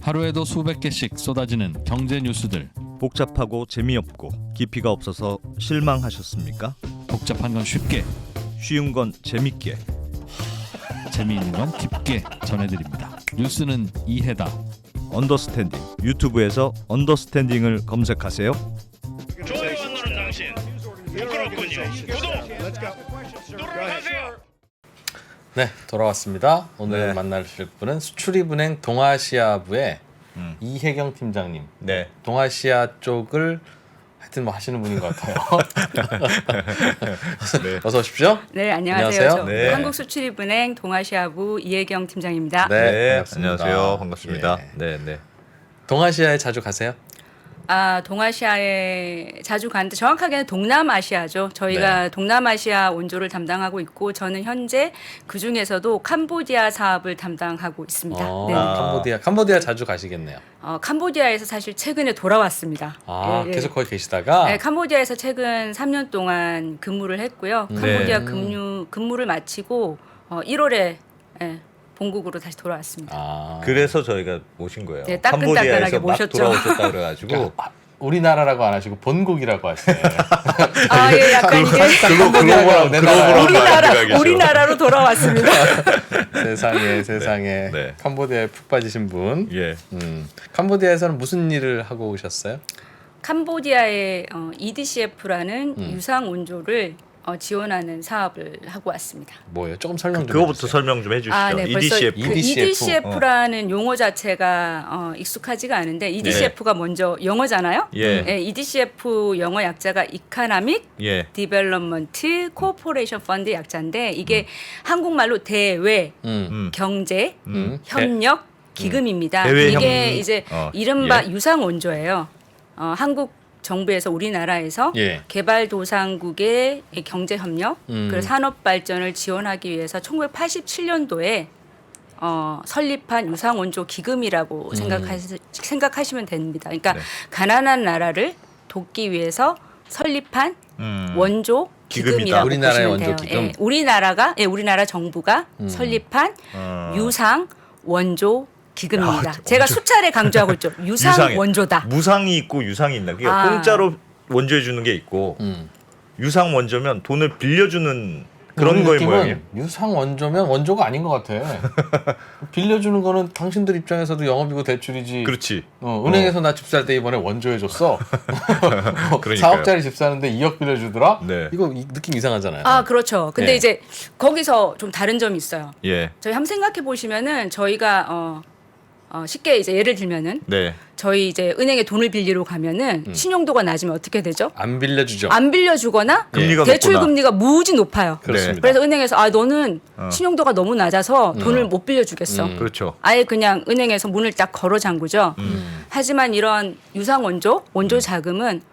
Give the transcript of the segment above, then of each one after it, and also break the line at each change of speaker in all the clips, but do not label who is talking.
하루에도 수백 개씩 쏟아지는 경제 뉴스들.
복잡하고 재미없고 깊이가 없어서 실망하셨습니까?
복잡한 건 쉽게,
쉬운 건 재밌게.
재미있는 건 깊게 전해드립니다. 뉴스는 이해다.
언더스탠딩. 유튜브에서 언더스탠딩을 검색하세요.
좋아요만 누른 당신 부끄럽군요. 구독 누르세요.
네, 돌아왔습니다. 오늘
네.
만나실 분은 수출입은행 동아시아부의 이혜경 팀장님.
네.
동아시아 쪽을 하여튼 뭐 하시는 분인 것 같아요.
네.
어서 오십시오.
네, 안녕하세요.
안녕하세요.
저
네.
한국수출입은행 동아시아부 이혜경 팀장입니다.
네, 반갑습니다.
안녕하세요. 반갑습니다.
예.
네, 네.
동아시아에 자주 가세요?
동아시아에 자주 가는데 정확하게는 동남아시아죠. 저희가
네.
동남아시아 원조를 담당하고 있고 저는 현재 그 중에서도 캄보디아 사업을 담당하고 있습니다. 네.
캄보디아 자주 가시겠네요.
캄보디아에서 사실 최근에 돌아왔습니다.
아,
예, 예.
계속 거기 계시다가
네, 캄보디아에서 최근 3년 동안 근무를 했고요. 캄보디아 근무를 마치고 1월에 본국으로 다시 돌아왔습니다.
아,
그래서 저희가 모신 거예요.
네, 따끈따끈하게
캄보디아에서 막
모셨죠.
돌아오셨다 그래가지고
우리나라라고 안 하시고 본국이라고 하시네.
예, 약간 이게 우리나라로 돌아왔습니다.
세상에
네.
캄보디아에 푹 빠지신 분.
예.
캄보디아에서는 무슨 일을 하고 오셨어요?
캄보디아의 EDCF라는 유상 원조를 지원하는 사업을 하고 왔습니다.
뭐예요? 조금 설명 좀
그거부터
해주세요.
설명 좀 해주시죠.
네, 벌써
EDCF.
그
EDCF.
EDCF라는 용어 자체가 익숙하지가 않은데 EDCF가 먼저 영어잖아요.
예.
네, EDCF 영어 약자가 Economic
예.
Development Cooperation Fund 약자인데 이게 한국말로 대외 경제 협력 기금입니다.
대외
이게
협력.
이제 이른바
예.
유상 원조예요. 한국 정부에서 우리나라에서
예.
개발도상국의 경제 협력 그리고 산업 발전을 지원하기 위해서 1987년도에 설립한 유상 원조 기금이라고 생각하시면 됩니다. 그러니까
네.
가난한 나라를 돕기 위해서 설립한 원조
기금이다.
기금이라고
우리나라의
보시면 돼요.
원조 기금?
우리나라 정부가 설립한 유상 원조 기금입니다. 제가 수차례 강조하고 있죠. 유상
유상이.
원조다.
무상이 있고 유상이 있나? 그러니까 공짜로 원조해 주는 게 있고 유상 원조면 돈을 빌려주는 그런
우리
거의
느낌은
모양이에요.
유상 원조면 원조가 아닌 것 같아. 빌려주는 거는 당신들 입장에서도 영업이고 대출이지.
그렇지.
은행에서 나 집 살 때 이번에 원조해줬어.
그러니까요.
4억짜리 집 사는데 2억 빌려주더라.
네.
이거 느낌 이상하잖아요.
그렇죠. 근데
네.
이제 거기서 좀 다른 점이 있어요.
예.
저희 한번 생각해 보시면은 저희가 쉽게 이제 예를 들면은
네.
저희 이제 은행에 돈을 빌리러 가면은 신용도가 낮으면 어떻게 되죠?
안 빌려주죠.
안 빌려주거나
금리가
대출
높구나.
금리가 무지 높아요.
그렇습니다.
그래서 은행에서 너는 신용도가 너무 낮아서 돈을 못 빌려주겠어.
그렇죠.
아예 그냥 은행에서 문을 딱 걸어 잠그죠. 하지만 이런 유상 원조 자금은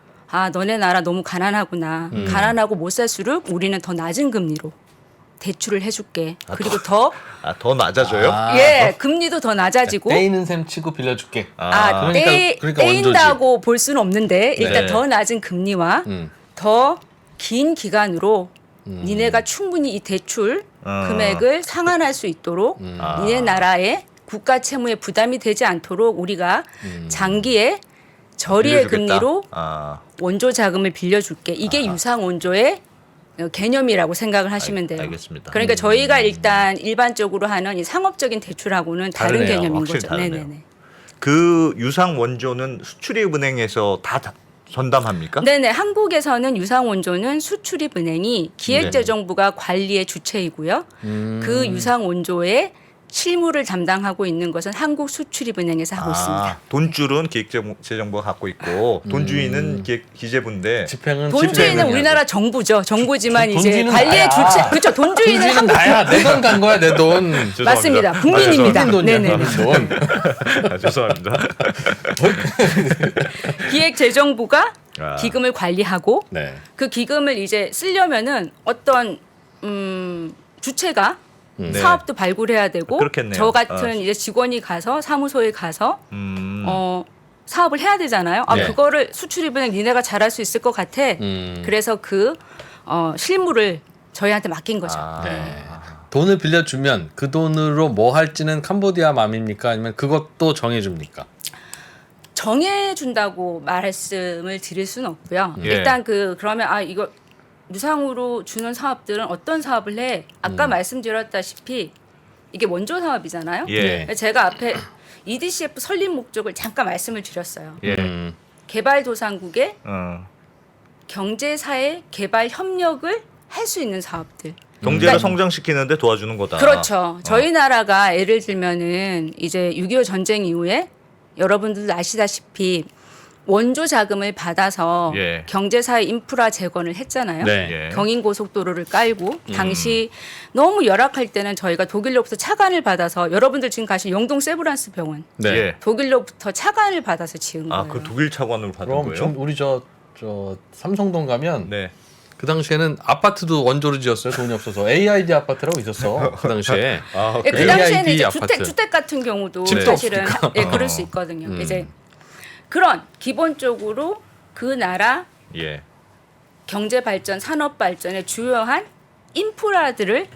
너네 나라 너무 가난하구나. 가난하고 못 살수록 우리는 더 낮은 금리로 대출을 해줄게. 그리고 더
더 낮아져요?
금리도 더 낮아지고
떼이는 셈 치고 빌려줄게. 그러니까
떼인다고 볼 수는 없는데 일단
네.
더 낮은 금리와 더 긴 기간으로 니네가 충분히 이 대출 금액을 상환할 수 있도록 니네 나라의 국가 채무에 부담이 되지 않도록 우리가 장기에 저리의
빌려주겠다.
금리로 원조 자금을 빌려줄게. 이게 유상 원조의 개념이라고 생각을 하시면 돼요.
알겠습니다.
그러니까 저희가 일단 일반적으로 하는 이 상업적인 대출하고는 다른
다르네요.
개념인
확실히
거죠.
다르네요.
네네네.
그 유상 원조는 수출입은행에서 다 전담합니까?
네네. 한국에서는 유상 원조는 수출입은행이 기획재정부가 관리의 주체이고요. 그 유상 원조의 실무를 담당하고 있는 것은 한국수출입은행에서 하고 있습니다.
돈줄은 기획재정부가 갖고 있고 돈주인은 기재부인데
집행은
돈주인은 우리나라 정부죠. 정부지만 이제
돈주인은
관리의
나야.
주체. 그렇죠. 돈주인은
돈주인은
한국
나야. 내 돈 간 거야, 내 돈.
맞습니다. 국민입니다. 네네.
돈.
죄송합니다.
기획재정부가 기금을 관리하고
네.
그 기금을 이제 쓰려면은 어떤 주체가
네.
사업도 발굴해야 되고
그렇겠네요.
저 같은 이제 직원이 가서 사무소에 가서 사업을 해야 되잖아요.
네.
그거를 수출입은행 니네가 잘할 수 있을 것 같아. 그래서 그 실무를 저희한테 맡긴 거죠.
네. 돈을 빌려주면 그 돈으로 뭐 할지는 캄보디아 맘입니까? 아니면 그것도 정해줍니까?
정해준다고 말씀을 드릴 수는 없고요.
예.
일단 그러면 이거 무상으로 주는 사업들은 어떤 사업을 해? 아까 말씀드렸다시피 이게 원조 사업이잖아요.
예.
제가 앞에 EDCF 설립 목적을 잠깐 말씀을 드렸어요.
예.
개발도상국의
어.
경제사회 개발 협력을 할 수 있는 사업들.
경제를 성장시키는데 도와주는 거다.
그렇죠. 저희 나라가 예를 들면은 이제 6.25 전쟁 이후에 여러분들도 아시다시피 원조 자금을 받아서
예.
경제사회 인프라 재건을 했잖아요.
네.
예.
경인고속도로를 깔고 당시 너무 열악할 때는 저희가 독일로부터 차관을 받아서 여러분들 지금 가신 영동 세브란스 병원
네.
예.
독일로부터 차관을 받아서 지은 거예요.
그 독일 차관으로 받은
그럼
거예요?
지금 우리 저 삼성동 가면
네.
그 당시에는 아파트도 원조로 지었어요. 돈이 없어서 AID 아파트라고 있었어. 그 당시에.
예, 그
그래요?
당시에는
AID
이제
아파트.
주택 같은 경우도
집도
사실은
없으니까.
예, 그럴 수 있거든요. 이제 그런 기본적으로 그 나라
예.
경제 발전, 산업 발전의 주요한 인프라들을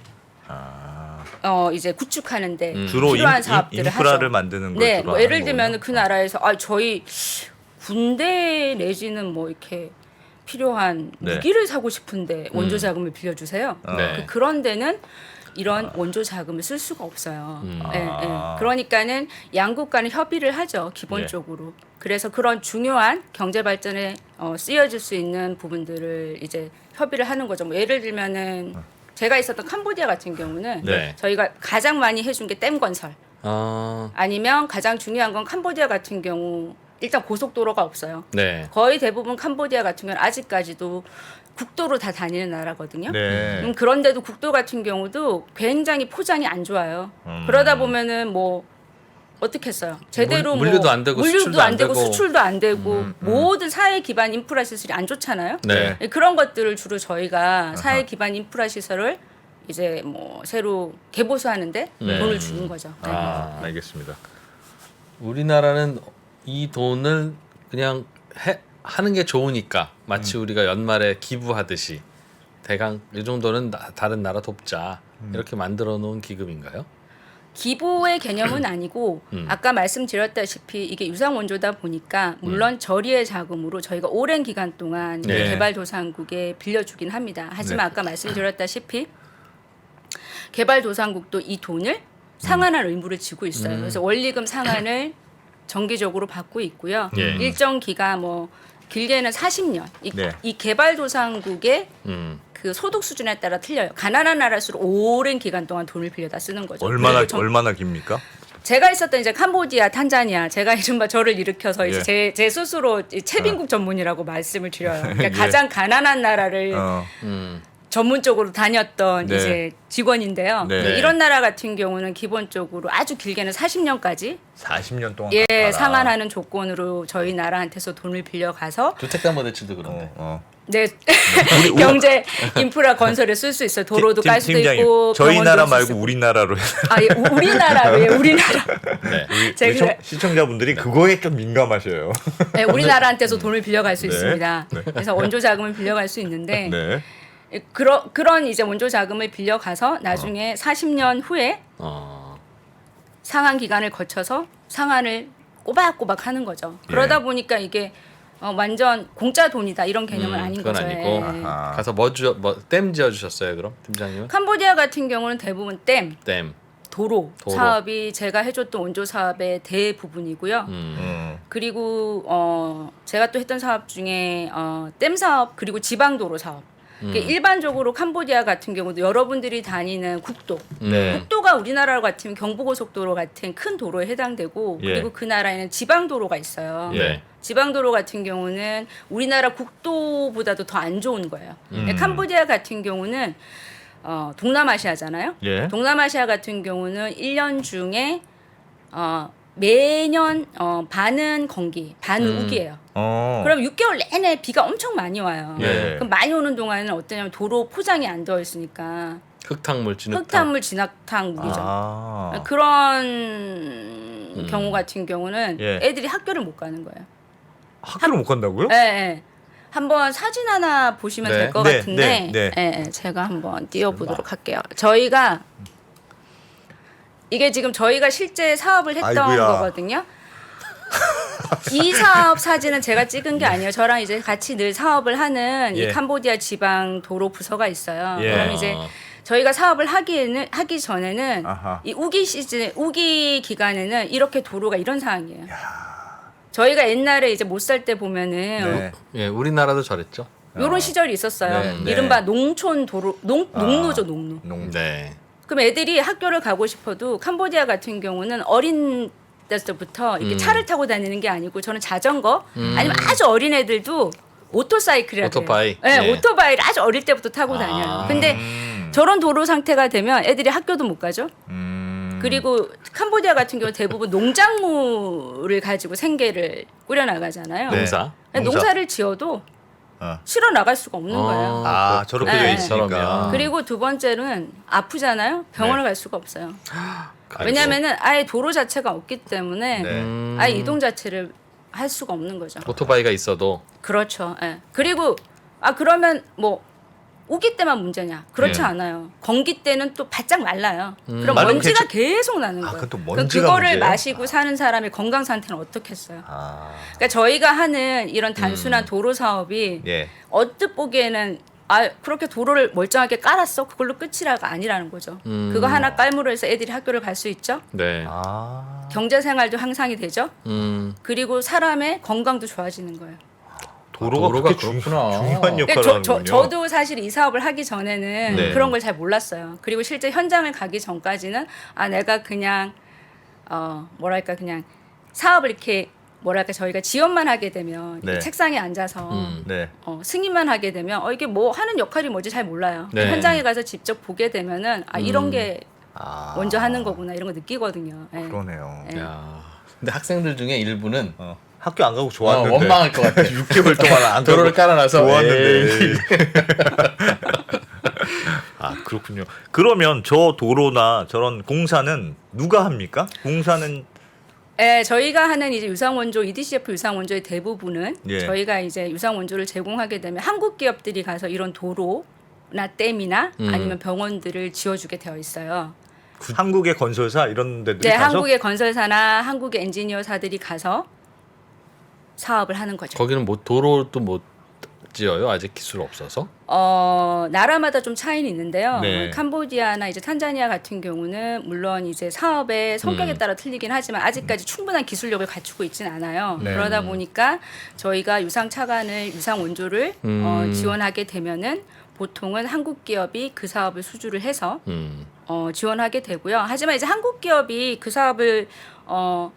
이제 구축하는데
주로
필요한 사업들을
인프라를
하죠.
만드는 걸
네,
주로
뭐 예를
하는
들면
거군요.
그 나라에서 저희 군대 내지는 뭐 이렇게 필요한
네.
무기를 사고 싶은데 원조 자금을 빌려주세요.
네.
그런 데는 이런 원조 자금을 쓸 수가 없어요. 예, 예.
아.
그러니까는 양국 간에 협의를 하죠, 기본적으로. 그래서 그런 중요한 경제 발전에 쓰여질 수 있는 부분들을 이제 협의를 하는 거죠. 뭐 예를 들면은 제가 있었던 캄보디아 같은 경우는
네.
저희가 가장 많이 해준 게 댐 건설.
아,
아니면 가장 중요한 건 캄보디아 같은 경우 일단 고속도로가 없어요.
네.
거의 대부분 캄보디아 같은 경우는 아직까지도 국도로 다 다니는 나라거든요.
네.
그런데도 국도 같은 경우도 굉장히 포장이 안 좋아요. 그러다 보면은 뭐 어떻게 했어요? 제대로
물류도 안 되고
물류도
수출도 안 되고.
수출도 안 되고 모든 사회 기반 인프라 시설이 안 좋잖아요.
네.
그런 것들을 주로 저희가 사회 기반 인프라 시설을 이제 뭐 새로 개보수하는데
네.
돈을 주는 거죠. 네.
알겠습니다.
우리나라는 이 돈을 그냥 하는 게 좋으니까 마치 우리가 연말에 기부하듯이 대강 이 정도는 다른 나라 돕자 이렇게 만들어 놓은 기금인가요?
기부의 개념은 아니고 아까 말씀드렸다시피 이게 유상 원조다 보니까 물론 저리의 자금으로 저희가 오랜 기간 동안
네.
개발도상국에 빌려주긴 합니다. 하지만
네.
아까 말씀드렸다시피 개발도상국도 이 돈을 상환할 의무를 지고 있어요. 그래서 원리금 상환을 정기적으로 받고 있고요.
예.
일정 기간 뭐 길게는 40년.
네.
이 개발도상국의
음.
그 소득 수준에 따라 틀려요. 가난한 나라일수록 오랜 기간 동안 돈을 빌려다 쓰는 거죠.
얼마나
그래서
얼마나 깁니까?
제가 있었던 이제 캄보디아, 탄자니아, 제가 이른바 저를 일으켜서 이제
예.
제 스스로 이 채빈국 전문이라고 말씀을 드려요. 그러니까
예.
가장 가난한 나라를
어.
전문적으로 다녔던
네.
이제 직원인데요.
네.
이런 나라 같은 경우는 기본적으로 아주 길게는 40년까지
40년 동안
예
갚아라.
상환하는 조건으로 저희 나라한테서 돈을 빌려가서
주택담보대출도 그런데.
네 경제 인프라 건설에 쓸 쓸 있어요. 도로도 깔 수도
팀장님,
있고
저희
병원도
나라
쓸
말고
수 있고.
우리나라로
예, 우리나라로요. 우리나라.
네.
우리
제가
시청자분들이 그거에 좀 민감하셔요.
네, 우리나라한테서 돈을 빌려갈 수
네.
있습니다. 그래서 원조 자금을 빌려갈 수 있는데
네.
그런 이제 원조 자금을 빌려가서 나중에 40년 후에 상환 기간을 거쳐서 상환을 꼬박꼬박 하는 거죠. 그러다 보니까 이게 완전 공짜 돈이다 이런 개념은 아닌
그건
거죠.
아니고.
예.
가서 댐 지어 주셨어요, 그럼 팀장님은?
캄보디아 같은 경우는 대부분 댐,
댐.
도로
도로.
사업이 제가 해줬던 원조 사업의 대부분이고요. 그리고 제가 또 했던 사업 중에 댐 사업 그리고 지방도로 사업. 일반적으로 캄보디아 같은 경우도 여러분들이 다니는 국도,
네.
국도가 우리나라 같으면 경부고속도로 같은 큰 도로에 해당되고
예.
그리고 그 나라에는 지방도로가 있어요.
네.
지방도로 같은 경우는 우리나라 국도보다도 더 안 좋은 거예요. 근데 캄보디아 같은 경우는 동남아시아잖아요.
예.
동남아시아 같은 경우는 1년 중에 매년 반은 건기, 반은 우기예요. 그럼 6개월 내내 비가 엄청 많이 와요.
예.
그럼 많이 오는 동안에는 어떠냐면 도로 포장이 안 되어 있으니까
흙탕물, 진흙탕.
흙탕물, 진흙탕 물이죠.
아.
그런 경우 같은 경우는
예.
애들이 학교를 못 가는 거예요.
학교를 못 간다고요?
예, 예. 한번 사진 하나 보시면
네.
될 것
네,
같은데
네, 네.
예, 제가 한번 띄워보도록 할게요. 저희가 이게 지금 저희가 실제 사업을 했던
아이고야.
거거든요. 이 사업 사진은 제가 찍은 게 아니에요. 저랑 이제 같이 늘 사업을 하는
예.
이 캄보디아 지방 도로 부서가 있어요.
예.
그럼 이제 저희가 사업을 하기 전에는
아하.
이 우기 기간에는 이렇게 도로가 이런 상황이에요. 저희가 옛날에 이제 못 살 때 보면은
네.
예, 우리나라도 저랬죠.
이런 시절이 있었어요.
네, 네.
이른바 농촌 도로 농로죠, 농로.
네.
그럼 애들이 학교를 가고 싶어도 캄보디아 같은 경우는 어린 때부터 이렇게 차를 타고 다니는 게 아니고 저는 자전거 아니면 아주 어린 애들도 오토사이클이라고
오토바이.
해요. 네,
예.
오토바이를 아주 어릴 때부터 타고 다녀요. 근데 저런 도로 상태가 되면 애들이 학교도 못 가죠. 그리고 캄보디아 같은 경우 대부분 농작물을 가지고 생계를 꾸려나가잖아요.
네.
농사.
농사를 지어도
어.
실어 나갈 수가 없는 거예요.
아 저렇게
네.
돼 있으니까.
저러면.
그리고 두 번째는 아프잖아요. 병원을
네.
갈 수가 없어요.
아이고.
왜냐하면은 아예 도로 자체가 없기 때문에
네.
아예 이동 자체를 할 수가 없는 거죠.
오토바이가 있어도
그렇죠. 예. 그리고 그러면 뭐 우기 때만 문제냐? 그렇지
네.
않아요. 건기 때는 또 바짝 말라요. 그럼
말르면
먼지가
괜찮-
계속 나는
아,
거예요.
그건 또
그럼
먼지가
그거를
문제예요?
마시고 사는 사람의 건강 상태는 어떻겠어요?
아.
그러니까 저희가 하는 이런 단순한 도로 사업이
예.
언뜻 보기에는 그렇게 도로를 멀쩡하게 깔았어? 그걸로 끝이라가 아니라는 거죠. 그거 하나 깔므로 해서 애들이 학교를 갈 수 있죠.
네.
아.
경제 생활도 향상이 되죠.
음.
그리고 사람의 건강도 좋아지는 거예요.
도로가 그렇게
그렇구나.
중요한
그러니까
역할을 하는군요.
저도 사실 이 사업을 하기 전에는
네.
그런 걸 잘 몰랐어요. 그리고 실제 현장을 가기 전까지는 내가 그냥 뭐랄까 그냥 사업을 이렇게 뭐랄까 저희가 지원만 하게 되면
네.
책상에 앉아서
네.
승인만 하게 되면 이게 뭐 하는 역할이 뭔지 잘 몰라요.
네.
현장에 가서 직접 보게 되면은 이런 게
아.
먼저 하는 거구나 이런 거 느끼거든요. 예.
그러네요.
예.
야. 근데 학생들 중에 일부는
학교 안 가고 좋았는데.
원망할 것 같아.
6개월 동안 안 가고
도로를 깔아놔서
좋았는데.
에이.
아 그렇군요. 그러면 저 도로나 저런 공사는 누가 합니까? 공사는
예, 저희가 하는 이제 유상원조 EDCF 유상원조의 대부분은
예.
저희가 이제 유상원조를 제공하게 되면 한국 기업들이 가서 이런 도로나 댐이나 아니면 병원들을 지어주게 되어 있어요.
한국의 건설사 이런 데들이
네,
가서
한국의 건설사나 한국의 엔지니어사들이 가서 사업을 하는 거죠.
거기는 뭐 도로도 못 지어요. 아직 기술 없어서.
나라마다 좀 차이는 있는데요.
네.
캄보디아나 이제 탄자니아 같은 경우는 물론 이제 사업의 성격에 따라 틀리긴 하지만 아직까지 충분한 기술력을 갖추고 있지는 않아요.
네.
그러다 보니까 저희가 유상 차관을 유상 원조를 지원하게 되면은 보통은 한국 기업이 그 사업을 수주를 해서 지원하게 되고요. 하지만 이제 한국 기업이 그 사업을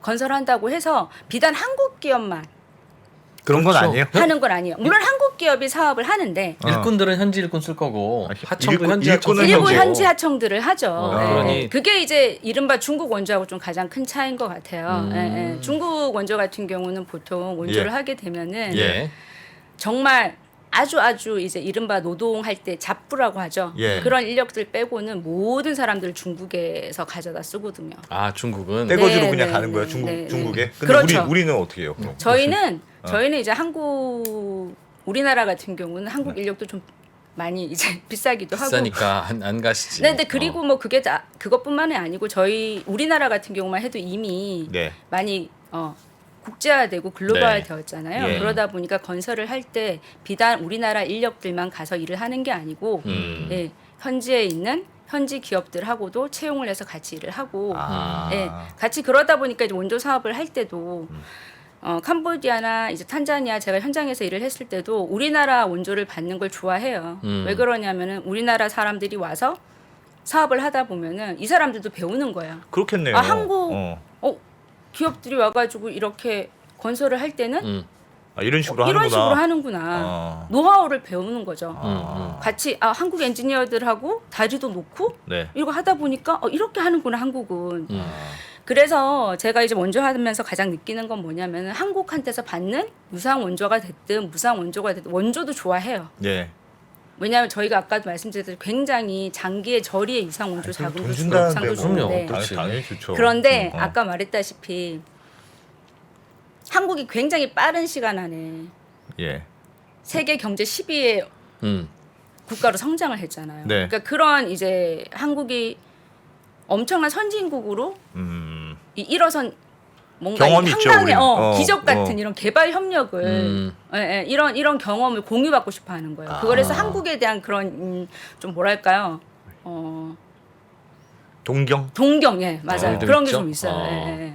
건설한다고 해서 비단 한국 기업만
그런 건
그렇죠.
아니에요.
하는 건 아니에요. 물론 한국 기업이 사업을 하는데
일꾼들은 현지 일꾼 쓸 거고 하청도
일꾼-
현지 하청
일꾼은
쓸
일부
거고.
현지 하청들을 하죠. 예,
그러니-
예. 그게 이제 이른바 중국 원조하고 좀 가장 큰 차이인 것 같아요. 예, 예. 중국 원조 같은 경우는 보통 원조를
예.
하게 되면은
예.
정말 아주 이제 이른바 노동할 때 잡부라고 하죠.
예.
그런 인력들 빼고는 모든 사람들을 중국에서 가져다 쓰거든요.
아 중국은
떼거지로
네,
그냥
네,
가는 거예요.
네,
중국
네,
중국에.
네.
근데
그렇죠.
우리는 어떻게 해요? 그럼?
저희는 이제 우리나라 같은 경우는 한국
네.
인력도 좀 많이 이제 비싸기도 하고.
비싸니까 안 가시지.
네, 근데 그리고 뭐 그게 다 그것뿐만이 아니고 우리나라 같은 경우만 해도 이미
네.
많이 국제화되고 글로벌화
네.
되었잖아요.
예.
그러다 보니까 건설을 할 때 비단 우리나라 인력들만 가서 일을 하는 게 아니고 예, 현지에 있는 현지 기업들하고도 채용을 해서 같이 일을 하고
아.
예, 같이 그러다 보니까 이제 원조 사업을 할 때도 캄보디아나 이제 탄자니아 제가 현장에서 일을 했을 때도 우리나라 원조를 받는 걸 좋아해요. 왜 그러냐면은 우리나라 사람들이 와서 사업을 하다 보면은 이 사람들도 배우는 거예요.
그렇겠네요.
한국 기업들이 와가지고 이렇게 건설을 할 때는
이런 식으로
이런
하는구나.
식으로 하는구나. 노하우를 배우는 거죠. 같이 한국 엔지니어들하고 다리도 놓고
네.
이거 하다 보니까 이렇게 하는구나 한국은. 그래서 제가 이제 원조 하면서 가장 느끼는 건 뭐냐면 한국한테서 받는 유상 원조가 됐든 무상 원조가 됐든 원조도 좋아해요.
예.
왜냐하면 저희가 아까도 말씀드렸듯이 굉장히 장기의 저리의 유상 원조
돈
자금도
준다는데
상도
뭐.
그럼요.
주는데
그렇지.
당연히 좋죠.
그런데
어.
아까 말했다시피 한국이 굉장히 빠른 시간 안에
예.
세계 경제 10위의 국가로 성장을 했잖아요.
네.
그러니까 그런 이제 한국이 엄청난 선진국으로 이 일어선 뭔가
경험이 있죠,
한강의
우리는.
기적 같은 이런 개발 협력을 이런 경험을 공유받고 싶어하는 거예요. 그래서 한국에 대한 그런 좀 뭐랄까요?
동경.
동경, 예, 맞아요. 그런 게
있죠?
좀 있어요. 예.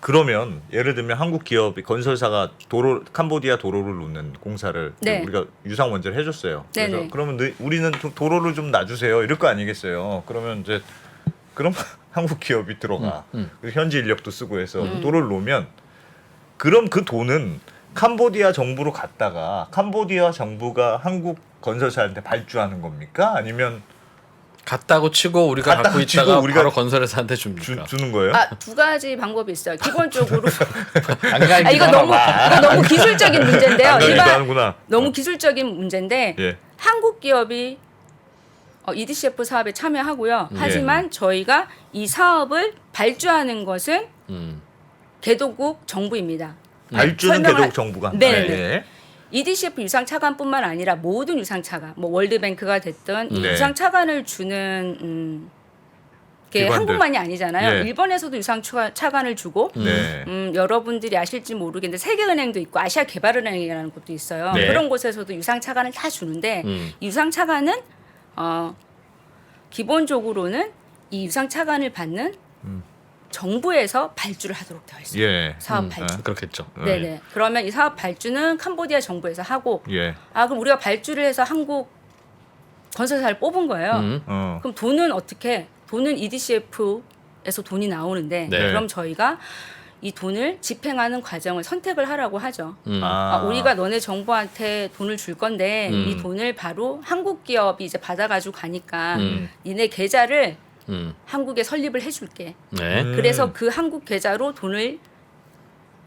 그러면 예를 들면 한국 기업이 건설사가 캄보디아 도로를 놓는 공사를
네.
우리가 유상 원재를 해줬어요. 그래서
네네.
그러면 우리는 좀 도로를 좀 놔주세요. 이럴 거 아니겠어요. 그러면 이제 그럼 한국 기업이 들어가 그리고 현지 인력도 쓰고 해서 도로를 놓으면 그럼 그 돈은 캄보디아 정부로 갔다가 캄보디아 정부가 한국 건설사한테 발주하는 겁니까? 아니면
갔다고 치고 우리가
갔다고
갖고
치고
있다가
우리가
바로 건설회사한테 줍니까?
주는 거예요?
두 가지 방법이 있어요. 기본적으로
안 가기도
이거 너무 기술적인 문제인데요.
안 가기도
일반
하는구나.
너무 기술적인 문제인데
예.
한국 기업이 EDCF 사업에 참여하고요. 하지만 저희가 이 사업을 발주하는 것은 개도국 정부입니다.
발주는
설명할-
개도국 정부가.
네,
아,
네.
예.
EDCF 유상 차관뿐만 아니라 모든 유상 차관, 뭐 월드뱅크가 됐든 이
네.
유상 차관을 주는 게
기관들.
한국만이 아니잖아요.
예.
일본에서도 유상 차관을 주고
네.
여러분들이 아실지 모르겠는데 세계은행도 있고 아시아개발은행이라는 곳도 있어요.
네.
그런 곳에서도 유상 차관을 다 주는데 유상 차관은 기본적으로는 이 유상 차관을 받는 정부에서 발주를 하도록 되어 있어요.
예.
사업 발주.
그렇겠죠.
네네. 그러면 이 사업 발주는 캄보디아 정부에서 하고
예.
그럼 우리가 발주를 해서 한국 건설사를 뽑은 거예요. 그럼 돈은 EDCF에서 돈이 나오는데
네.
그럼 저희가 이 돈을 집행하는 과정을 선택을 하라고 하죠.
아,
우리가 너네 정부한테 돈을 줄 건데 이 돈을 바로 한국 기업이 이제 받아가지고 가니까 니네 계좌를 한국에 설립을 해줄게.
네.
그래서 그 한국 계좌로 돈을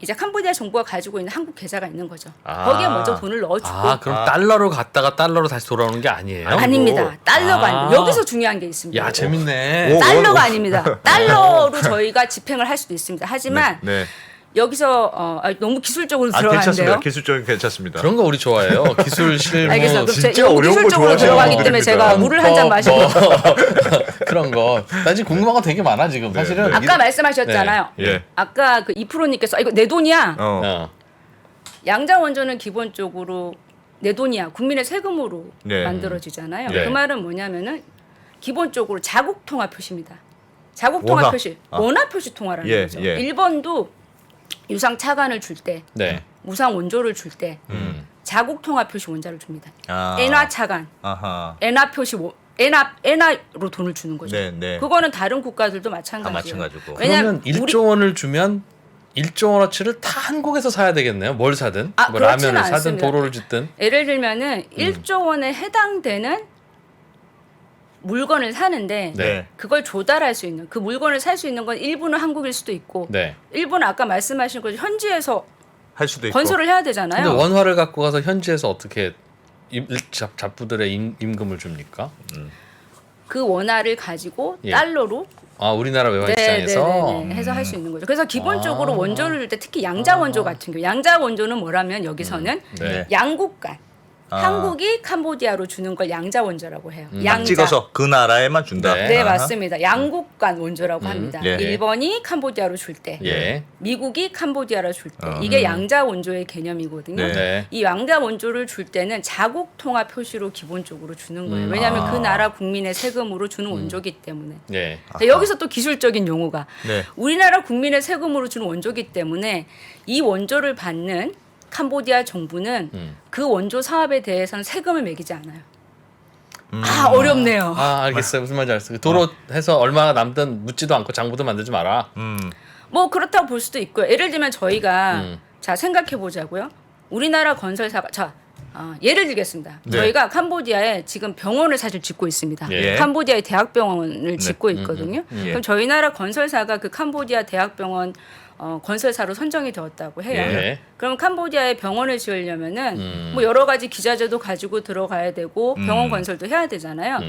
이제 캄보디아 정부가 가지고 있는 한국 계좌가 있는 거죠.
아.
거기에 먼저 돈을 넣어주고
그럼 달러로 갔다가 달러로 다시 돌아오는 게 아니에요?
아닙니다. 달러가
아.
아니고 여기서 중요한 게 있습니다.
야 재밌네.
오.
달러가 아닙니다. 달러로 저희가 집행을 할 수도 있습니다. 하지만
네.
여기서 너무 기술적으로
괜찮습니다.
들어가는데요.
기술적인 괜찮습니다.
그런 거 우리 좋아해요. 기술 실무
알겠어요. 그럼
진짜
제가 너무
어려운 거
기술적으로
좋아하시는
들어가기 때문에
분들입니다.
제가 물을 한 잔 마시고
그런 거. 나 지금 궁금한 거 되게 많아 지금. 사실은
네.
아까 말씀하셨잖아요.
예.
아까 그 이프로님께서 이거 내 돈이야.
어.
양자 원조는 기본적으로 내 돈이야. 국민의 세금으로
네.
만들어지잖아요.
네.
그 말은 뭐냐면은 기본적으로 자국 통화 표시입니다. 자국 통화
원화.
표시,
아.
원화 표시 통화라는
예,
거죠.
예.
일본도 유상 차관을 줄 때,
네.
무상 원조를 줄 때 자국 통화 표시 원자를 줍니다.
아.
엔화 차관,
아하.
엔화 표시 엔화로 돈을 주는 거죠.
네, 네.
그거는 다른 국가들도 마찬가지예요.
마찬가지고.
왜냐하면
그러면 1조 원을 주면 1조 원어치를 다 한국에서 사야 되겠네요. 뭘 사든. 뭐
그렇지는
라면을 사든
않습니다.
도로를 짓든.
예를 들면은 1조 원에 해당되는 물건을 사는데
네.
그걸 조달할 수 있는 그 물건을 살 수 있는 건 일부는 한국일 수도 있고
네.
일부는 아까 말씀하신 것처럼 현지에서
할 수도 있고.
건설을 해야 되잖아요.
근데 원화를 갖고 가서 현지에서 어떻게 잡부들의 임금을 줍니까?
그 원화를 가지고
예.
달러로
우리나라 외환시장에서
해서 할 수 있는 거죠. 그래서 기본적으로
아.
원조를 줄 때 특히 양자 원조 같은 경우 양자 원조는 뭐라면 여기서는
네.
양국 간
아.
한국이 캄보디아로 주는 걸 양자 원조라고 해요.
딱
양자.
찍어서 그 나라에만 준다.
네.
네,
아하.
맞습니다. 양국 간 원조라고 합니다.
예.
일본이 캄보디아로 줄 때,
예.
미국이 캄보디아로 줄 때, 이게 양자 원조의 개념이거든요.
네.
네.
이 양자 원조를 줄 때는 자국 통화 표시로 기본적으로 주는 거예요. 왜냐하면 그 나라 국민의 세금으로 주는 원조기 때문에.
예.
자, 여기서 또 기술적인 용어가
네.
우리나라 국민의 세금으로 주는 원조기 때문에 이 원조를 받는 캄보디아 정부는 그 원조 사업에 대해서는 세금을 매기지 않아요. 어렵네요.
알겠어요. 무슨 말인지 알았어요. 도로 해서 얼마가 남든 묻지도 않고 장부도 만들지 마라.
뭐 그렇다고 볼 수도 있고요. 예를 들면 저희가 자 생각해 보자고요. 우리나라 건설사가 예를 들겠습니다.
네.
저희가 캄보디아에 지금 병원을 사실 짓고 있습니다.
예.
캄보디아에 대학병원을 짓고 있거든요.
예.
그럼 저희 나라 건설사가 그 캄보디아 대학병원 건설사로 선정이 되었다고 해요.
예.
그럼 캄보디아에 병원을 지으려면은 뭐 여러 가지 기자재도 가지고 들어가야 되고 병원 건설도 해야 되잖아요.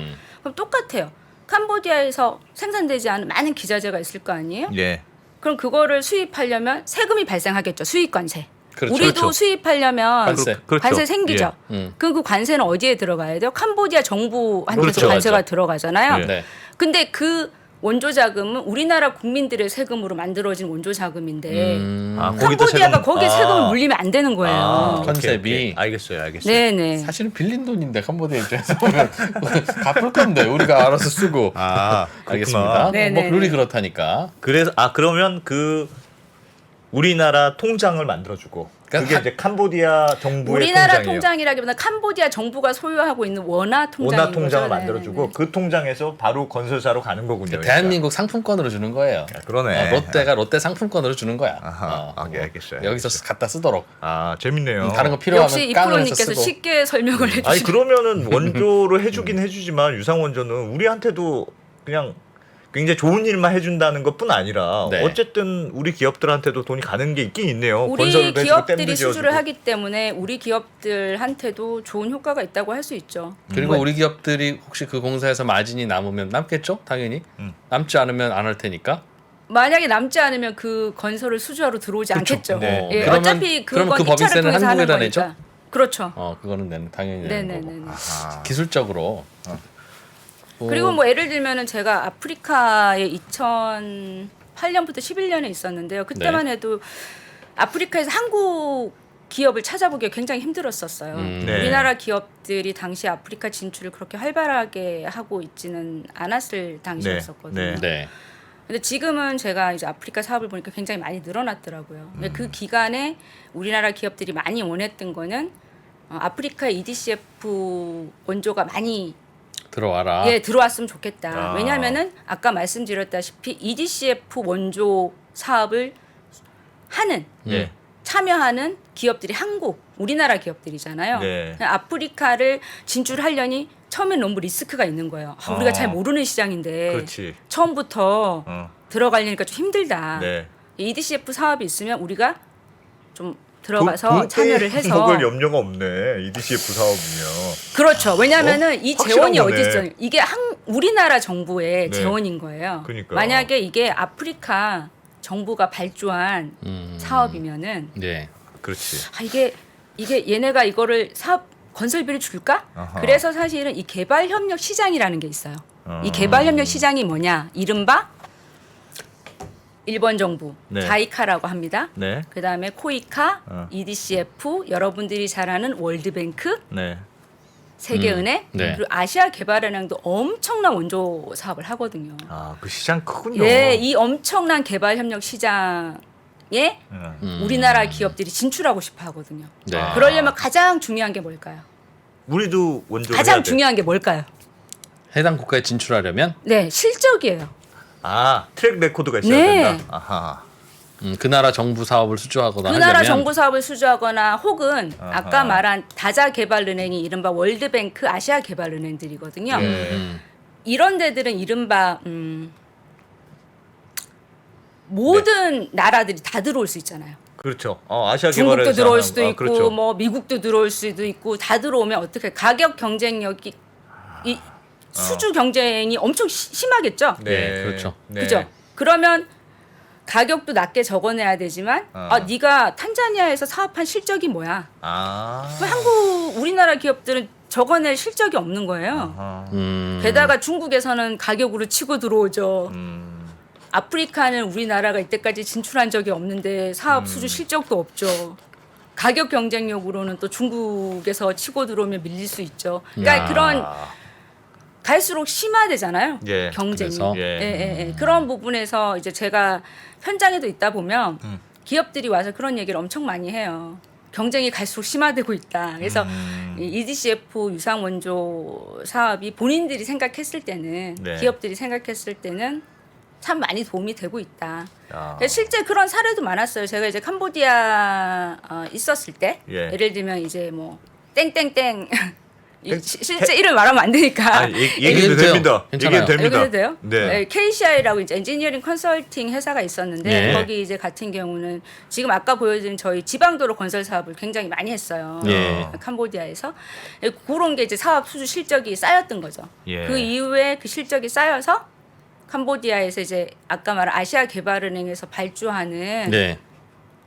그럼 똑같아요. 캄보디아에서 생산되지 않은 많은 기자재가 있을 거 아니에요?
예.
그럼 그거를 수입하려면 세금이 발생하겠죠. 수입관세.
그렇죠.
우리도
그렇죠.
수입하려면
관세.
관세 생기죠. 그 관세는 어디에 들어가야 돼요? 캄보디아 정부한테도
그렇죠.
관세가
맞죠.
들어가잖아요.
예.
네.
근데 그 원조 자금은 우리나라 국민들의 세금으로 만들어진 원조 자금인데
거기다
캄보디아가
세금-
거기에 세금을 물리면 안 되는 거예요.
오케이,
컨셉이.
오케이. 알겠어요.
네네.
사실은 빌린 돈인데 캄보디아 입장에서 보면 갚을 건데 우리가 알아서 쓰고.
아,
알겠습니다.
그렇구나.
네네.
뭐 룰이 그렇다니까.
그래서 그러면 그 우리나라 통장을 만들어주고 그게
그러니까
이제 캄보디아 정부의
우리나라
통장이에요.
통장이라기보다 캄보디아 정부가 소유하고 있는 원화 통장인
원화 통장을
거죠.
만들어주고
네네네.
그 통장에서 바로 건설사로 가는 거군요. 그러니까.
대한민국 상품권으로 주는 거예요.
그러네.
롯데가 롯데 상품권으로 주는 거야.
아하, 예, 알겠어요.
여기서 갖다 쓰도록.
아 재밌네요.
다른 거 필요하면
역시 이
깡을 해서
프로님께서
쓰고.
쉽게 설명을 해주시네요.
아니 그러면은 원조로 해주긴 해주지만 유상 원조는 우리한테도 그냥 굉장히 좋은 일만 해준다는 것뿐 아니라
네.
어쨌든 우리 기업들한테도 돈이 가는 게 있긴 있네요.
우리
건설도 해주고
기업들이
댐도
수주를
지어주고.
하기 때문에 우리 기업들한테도 좋은 효과가 있다고 할 수 있죠.
그리고 우리 기업들이 혹시 그 공사에서 마진이 남으면 남겠죠? 당연히. 남지 않으면 안 할 테니까.
만약에 남지 않으면 그 건설을 수주하러 들어오지 않겠죠.
네.
예,
그러면-
어차피
그러면
그건
그
입찰을
법인세는
통해서 하는
한국에다
거니까.
내죠?
그렇죠.
그거는 당연히 내는 거고.
네네네.
아,
기술적으로.
그리고 뭐 예를 들면은 제가 아프리카에 2008년부터 11년에 있었는데요. 그때만 해도 아프리카에서 한국 기업을 찾아보기가 굉장히 힘들었었어요.
네.
우리나라 기업들이 당시 아프리카 진출을 그렇게 활발하게 하고 있지는 않았을 당시였었거든요.
네.
네.
근데 지금은 제가 이제 아프리카 사업을 보니까 굉장히 많이 늘어났더라고요. 근데 그 기간에 우리나라 기업들이 많이 원했던 거는 아프리카 EDCF 원조가 많이
들어와라.
들어왔으면 좋겠다.
아.
왜냐하면은 아까 말씀드렸다시피 EDCF 원조 사업을 하는
네.
참여하는 기업들이 우리나라 기업들이잖아요.
네.
아프리카를 진출하려니 처음엔 너무 리스크가 있는 거예요. 우리가 잘 모르는 시장인데
그렇지.
처음부터
어.
들어가려니까 좀 힘들다.
네.
EDCF 사업이 있으면 우리가 좀 들어가서 참여를 해서
먹을 염려가 없네. EDCF 사업이면.
그렇죠. 왜냐하면은 이
확실한
재원이
거네.
어디 있어요? 이게 우리나라 정부의
네.
재원인 거예요.
그러니까요.
만약에 이게 아프리카 정부가 발주한 사업이면은
네.
그렇지.
이게 얘네가 이거를 사업 건설비를 줄까?
아하.
그래서 사실은 이 개발협력 시장이라는 게 있어요. 이
아.
개발협력 시장이 뭐냐? 이른바 일본 정부
네.
자이카라고 합니다.
네.
그다음에 코이카,
어.
EDCF, 여러분들이 잘 아는 월드뱅크,
네.
세계은행,
네.
그리고 아시아개발은행도 엄청난 원조 사업을 하거든요.
아, 그 시장 크군요.
예, 이 엄청난 개발협력 시장에 우리나라 기업들이 진출하고 싶어 하거든요.
네.
아.
그러려면 가장 중요한 게 뭘까요?
우리도 원조를
가장
해야 돼.
중요한 게 뭘까요?
해당 국가에 진출하려면
네, 실적이에요.
아, 트랙 레코드가 있어야
네.
된다. 아하.
그 나라 정부 사업을 수주하거나
그 나라
하려면
정부 사업을 수주하거나 혹은
아하.
아까 말한 다자개발은행이 이른바 월드뱅크 아시아개발은행들이거든요.
예.
이런 데들은 이른바 모든 나라들이 다 들어올 수 있잖아요.
그렇죠. 아시아
중국도
개발에서
들어올 수도
하는-
있고
그렇죠.
뭐 미국도 들어올 수도 있고 다 들어오면 어떻게 가격 경쟁력이 이 수주 경쟁이 엄청 심하겠죠.
네, 그렇죠.
네.
그죠? 그러면 가격도 낮게 적어내야 되지만 네가 탄자니아에서 사업한 실적이 뭐야?
아.
왜 우리나라 기업들은 적어낼 실적이 없는 거예요.
아.
게다가 중국에서는 가격으로 치고 들어오죠. 아프리카는 우리나라가 이때까지 진출한 적이 없는데 사업 수주 실적도 없죠. 가격 경쟁력으로는 또 중국에서 치고 들어오면 밀릴 수 있죠. 그러니까 그런 갈수록 심화되잖아요.
예,
경쟁이.
그래서?
예. 그런 부분에서 이제 제가 현장에도 있다 보면 기업들이 와서 그런 얘기를 엄청 많이 해요. 경쟁이 갈수록 심화되고 있다. 그래서 이 EDCF 유상 원조 사업이 본인들이 생각했을 때는
네.
기업들이 생각했을 때는 참 많이 도움이 되고 있다.
야.
실제 그런 사례도 많았어요. 제가 이제 캄보디아 있었을 때
예.
예를 들면 이제 뭐 땡땡땡 실제 이름 말하면 안 되니까
아, 얘기해도
얘기해도
됩니다.
괜찮아요.
얘기해도 됩니다.
여기도 돼요?
네.
KCI라고 이제 엔지니어링 컨설팅 회사가 있었는데
네.
거기 이제 같은 경우는 지금 아까 보여드린 저희 지방도로 건설 사업을 굉장히 많이 했어요.
예.
캄보디아에서 그런 게 이제 사업 수주 실적이 쌓였던 거죠.
예.
그 이후에 그 실적이 쌓여서 캄보디아에서 이제 아까 말한 아시아개발은행에서 발주하는
네.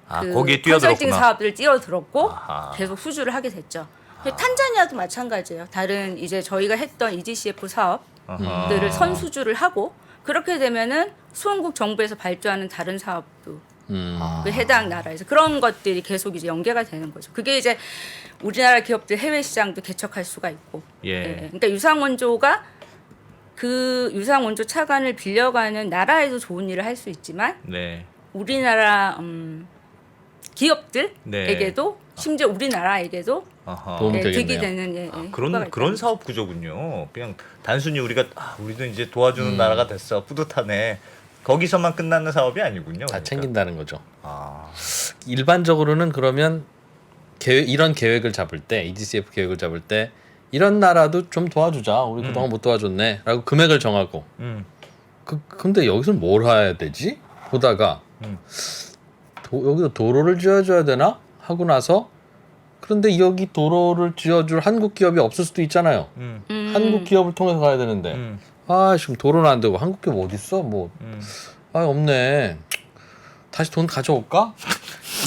아, 거기에 뛰어들었구나.
컨설팅 사업들을 뛰어들었고
아하.
계속 수주를 하게 됐죠. 탄자니아도 마찬가지예요. 다른 이제 저희가 했던 EDCF 사업들을 선수주를 하고 그렇게 되면은 수원국 정부에서 발주하는 다른 사업도 그 해당 나라에서 그런 것들이 계속 이제 연계가 되는 거죠. 그게 이제 우리나라 기업들 해외 시장도 개척할 수가 있고.
예.
그러니까 유상원조가 그 유상원조 차관을 빌려가는 나라에도 좋은 일을 할 수 있지만
네.
우리나라 기업들에게도 심지어 우리나라에게도
아하.
도움이 되겠네요.
득이 되는 효과가
그런
있다는
사업 구조군요. 그냥 단순히 우리가 우리도 이제 도와주는 나라가 됐어. 뿌듯하네. 거기서만 끝나는 사업이 아니군요.
다
그러니까.
챙긴다는 거죠.
아.
일반적으로는 그러면 이런 계획을 잡을 때 EDCF 계획을 잡을 때 이런 나라도 좀 도와주자. 우리 그동안 못 도와줬네.라고 금액을 정하고. 근데 여기서는 뭘 해야 되지? 보다가 여기도 도로를 지어줘야 되나 하고 나서 그런데 여기 도로를 지어줄 한국 기업이 없을 수도 있잖아요. 한국 기업을 통해서 가야 되는데 지금 도로는 안 되고 한국 기업 어디 있어? 뭐 없네. 다시 돈 가져올까?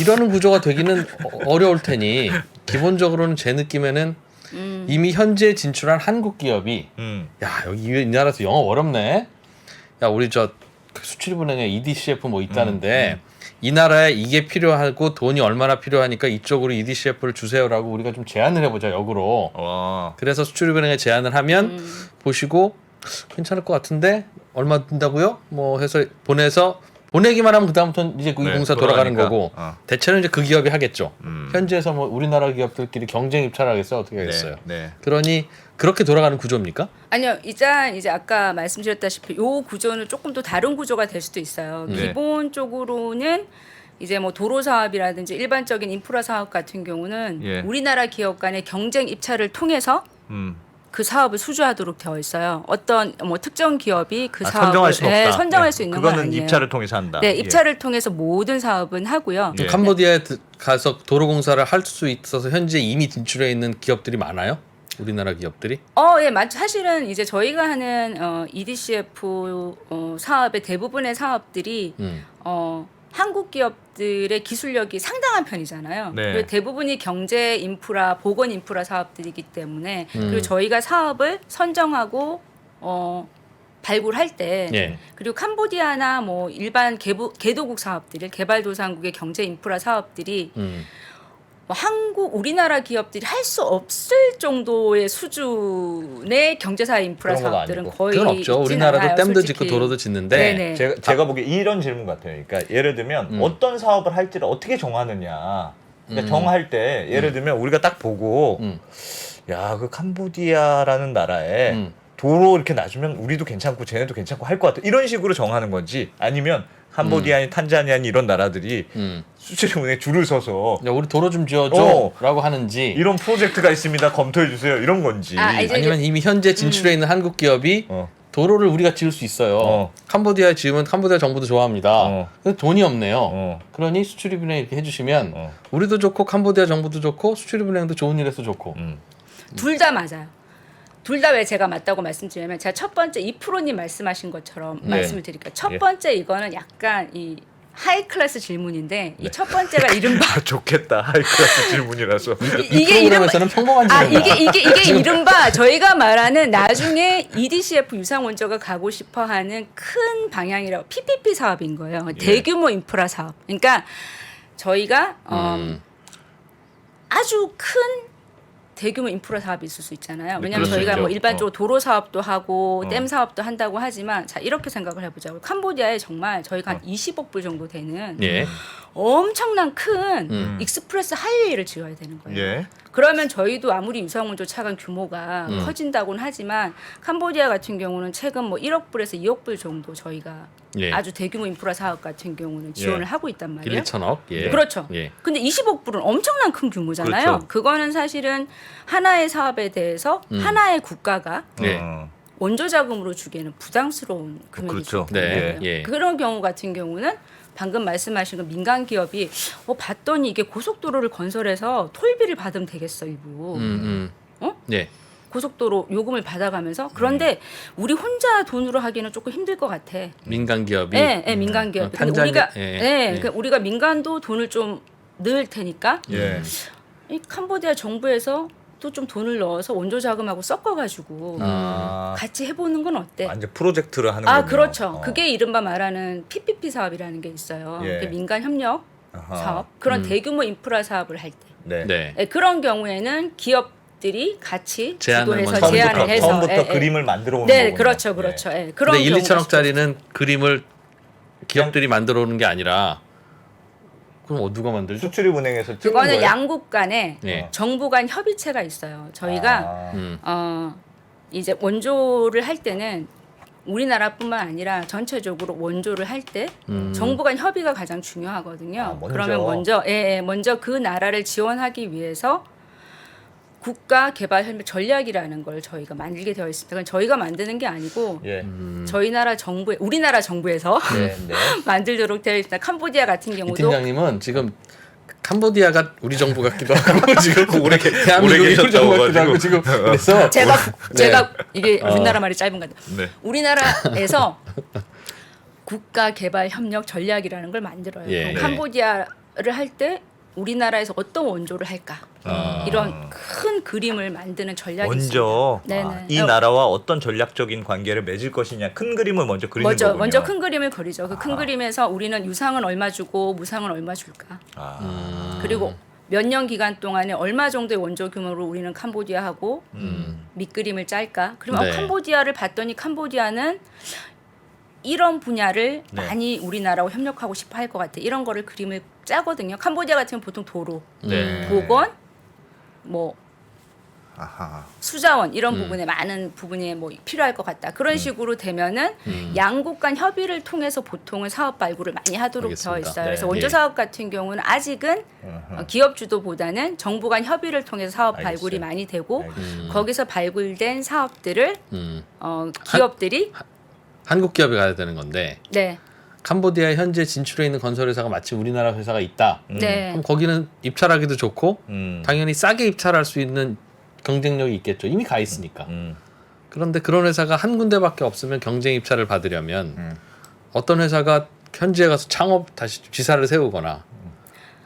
이러는 구조가 되기는 어려울 테니 기본적으로는 제 느낌에는 이미 현재 진출한 한국 기업이 야 여기 이 나라에서 영업 어렵네. 야 우리 저 수출입은행에 EDCF 뭐 있다는데 이 나라에 이게 필요하고 돈이 얼마나 필요하니까 이쪽으로 EDCF를 주세요라고 우리가 좀 제안을 해보자 역으로.
와.
그래서 수출입은행에 제안을 하면 보시고 괜찮을 것 같은데 얼마 든다고요? 뭐 해서 보내기만 하면 그다음부터는 이제 그
네,
공사 돌아가는
돌아가니까.
거고 대체는 이제 그 기업이 하겠죠. 현지에서 뭐 우리나라 기업들끼리 경쟁 입찰을 하겠어요? 어떻게 하겠어요?
네.
그러니 그렇게 돌아가는 구조입니까?
아니요, 이제 아까 말씀드렸다시피 요 구조는 조금 더 다른 구조가 될 수도 있어요.
네.
기본적으로는 이제 뭐 도로 사업이라든지 일반적인 인프라 사업 같은 경우는
예.
우리나라 기업 간의 경쟁 입찰을 통해서 그 사업을 수주하도록 되어 있어요. 어떤 뭐 특정 기업이 그 사업을
선정할 수는 없다.
선정할 수 있는 건
그거는
아니에요.
입찰을 통해서 한다.
네, 입찰을 통해서 모든 사업은 하고요.
예.
캄보디아에 가서 도로 공사를 할 수 있어서 현재 이미 진출해 있는 기업들이 많아요? 우리나라 기업들이?
예, 사실은 이제 저희가 하는 EDCF 사업의 대부분의 사업들이 한국 기업들의 기술력이 상당한 편이잖아요.
네.
그리고 대부분이 경제 인프라, 보건 인프라 사업들이기 때문에 그리고 저희가 사업을 선정하고 발굴할 때
예.
그리고 캄보디아나 뭐 일반 개도국 사업들, 개발도상국의 경제 인프라 사업들이 우리나라 기업들이 할 수 없을 정도의 수준의 경제사 인프라
그런 건
사업들은
아니고.
거의
그건 없죠.
있진
우리나라도
않아요,
댐도
솔직히.
짓고 도로도 짓는데
네네.
제가 보기에 이런 질문 같아요. 그러니까 예를 들면 어떤 사업을 할지를 어떻게 정하느냐. 그러니까 정할 때 예를 들면 우리가 딱 보고 야, 그 캄보디아라는 나라에 도로 이렇게 놔주면 우리도 괜찮고 쟤네도 괜찮고 할 것 같아. 이런 식으로 정하는 건지 아니면 캄보디아니 탄자니아니 이런 나라들이 수출입은행에 줄을 서서
야, 우리 도로 좀 지어줘라고 하는지
이런 프로젝트가 있습니다. 검토해 주세요. 이런 건지.
이제
아니면 이미 현재 진출해 있는 한국 기업이 도로를 우리가 지을 수 있어요. 캄보디아에 지으면 캄보디아 정부도 좋아합니다. 근데 돈이 없네요. 그러니 수출입은행 이렇게 해주시면 우리도 좋고 캄보디아 정부도 좋고 수출입은행도 좋은 일에서 좋고.
둘 다 맞아요. 둘 다 왜 제가 맞다고 말씀드리냐면 제가 첫 번째 이프로님 말씀하신 것처럼 말씀을 드릴게요. 첫 번째 이거는 약간 이 하이 클래스 질문인데 이 첫 번째가 이른바
좋겠다. 하이클래스 질문이라서.
이 프로그램에서는 평범한 질문.
이게 이른바 저희가 말하는 나중에 EDCF 유상원조가 가고 싶어하는 큰 방향이라고 PPP 사업인 거예요. 대규모 인프라 사업. 그러니까 저희가 아주 큰 대규모 인프라 사업이 있을 수 있잖아요. 왜냐하면
그럴 수
저희가
있죠.
뭐 일반적으로 도로 사업도 하고 댐 사업도 한다고 하지만 자 이렇게 생각을 해보자고. 캄보디아에 정말 저희가 한 20억 불 정도 되는
예.
엄청난 큰 익스프레스 하이웨이를 지어야 되는 거예요.
예.
그러면 저희도 아무리 유상원조 차관 규모가 커진다고는 하지만 캄보디아 같은 경우는 최근 뭐 1억 불에서 2억 불 정도 저희가
예.
아주 대규모 인프라 사업 같은 경우는 지원을 하고 있단 말이에요.
1, 2천억. 예.
그렇죠.
예.
근데 20억 불은 엄청난 큰 규모잖아요.
그렇죠.
그거는 사실은 하나의 사업에 대해서 하나의 국가가
예.
원조 자금으로 주기에는 부담스러운
그렇죠.
금액이죠.
네. 예.
그런 경우 같은 경우는 방금 말씀하신 그 민간 기업이 봤더니 이게 고속도로를 건설해서 톨비를 받으면 되겠어 일부.
예.
고속도로 요금을 받아가면서 그런데 우리 혼자 돈으로 하기는 조금 힘들 것 같아.
민간 기업이.
네, 민간 기업. 근데 우리가 그러니까 우리가 민간도 돈을 좀 넣을 테니까
예.
이 캄보디아 정부에서 또 좀 돈을 넣어서 원조 자금하고 섞어가지고
아,
같이 해보는 건 어때?
완전 프로젝트를 하는
아
거군요.
그렇죠. 그게 이른바 말하는 PPP 사업이라는 게 있어요.
예.
그게 민간 협력
아하.
사업 그런 대규모 인프라 사업을 할 때
네.
네.
그런 경우에는 기업들이 같이
제안을
주도해서
먼저
제안을 해서
처음부터 그림을 만들어 오는
네,
거군요.
그렇죠, 그렇죠. 예, 그런
근데 1,
경우가
2천억짜리는 그림을 기업들이 만들어 오는 게 아니라 그럼 누가 만들죠?
수출입은행에서 찍은
그거는
거예요?
양국 간에
네.
정부 간 협의체가 있어요. 저희가
아,
이제 원조를 할 때는 우리나라뿐만 아니라 전체적으로 원조를 할 때 정부 간 협의가 가장 중요하거든요.
아, 먼저.
그러면 먼저 그 나라를 지원하기 위해서 국가 개발 협력 전략이라는 걸 저희가 만들게 되어 있습니다. 그건 저희가 만드는 게 아니고
예.
저희 나라 정부, 우리나라 정부에서
네, 네.
만들도록 되어 있습니다. 캄보디아 같은
이
경우도
팀장님은 지금 캄보디아가 우리 정부 같기도 하고 지금
오래
대한민국이 우리
계셨다고
정부 같기도 하고
가지고.
지금 그래서
제가 이게 우리나라 말이 짧은 것 같아요.
네.
우리나라에서 국가 개발 협력 전략이라는 걸 만들어요.
예.
그럼 캄보디아를 할 때 우리나라에서 어떤 원조를 할까? 이런 큰 그림을 만드는 전략이
먼저
있습니다.
아,
네네.
이 나라와 어떤 전략적인 관계를 맺을 것이냐 큰 그림을 먼저 그리는 거군요.
먼저 큰 그림을 그리죠. 그 큰 그림에서 우리는 유상은 얼마 주고 무상은 얼마 줄까? 그리고 몇 년 기간 동안에 얼마 정도의 원조 규모로 우리는 캄보디아하고 밑그림을 짤까? 그러면
네.
캄보디아를 봤더니 캄보디아는 이런 분야를
네.
많이 우리나라와 협력하고 싶어 할 것 같아. 이런 거를 그림을 짜거든요. 캄보디아 같으면 보통 도로,
네.
보건, 뭐
아하.
수자원 이런 부분에 많은 부분이 뭐 필요할 것 같다. 그런 식으로 되면은 양국 간 협의를 통해서 보통은 사업 발굴을 많이 하도록
알겠습니다.
되어 있어요.
네.
그래서 원조
예.
사업 같은 경우는 아직은 기업 주도보다는 정부 간 협의를 통해서 사업 발굴이
알겠어요.
많이 되고
알겠습니다.
거기서 발굴된 사업들을
음.
기업들이
한국 기업이 가야 되는 건데
네.
캄보디아에 현재 진출해 있는 건설 회사가 마침 우리나라 회사가 있다.
네.
그럼 거기는 입찰하기도 좋고
음.
당연히 싸게 입찰할 수 있는 경쟁력이 있겠죠. 이미 가 있으니까.
음.
그런데 그런 회사가 한 군데밖에 없으면 경쟁 입찰을 받으려면 어떤 회사가 현지에 가서 창업 다시 지사를 세우거나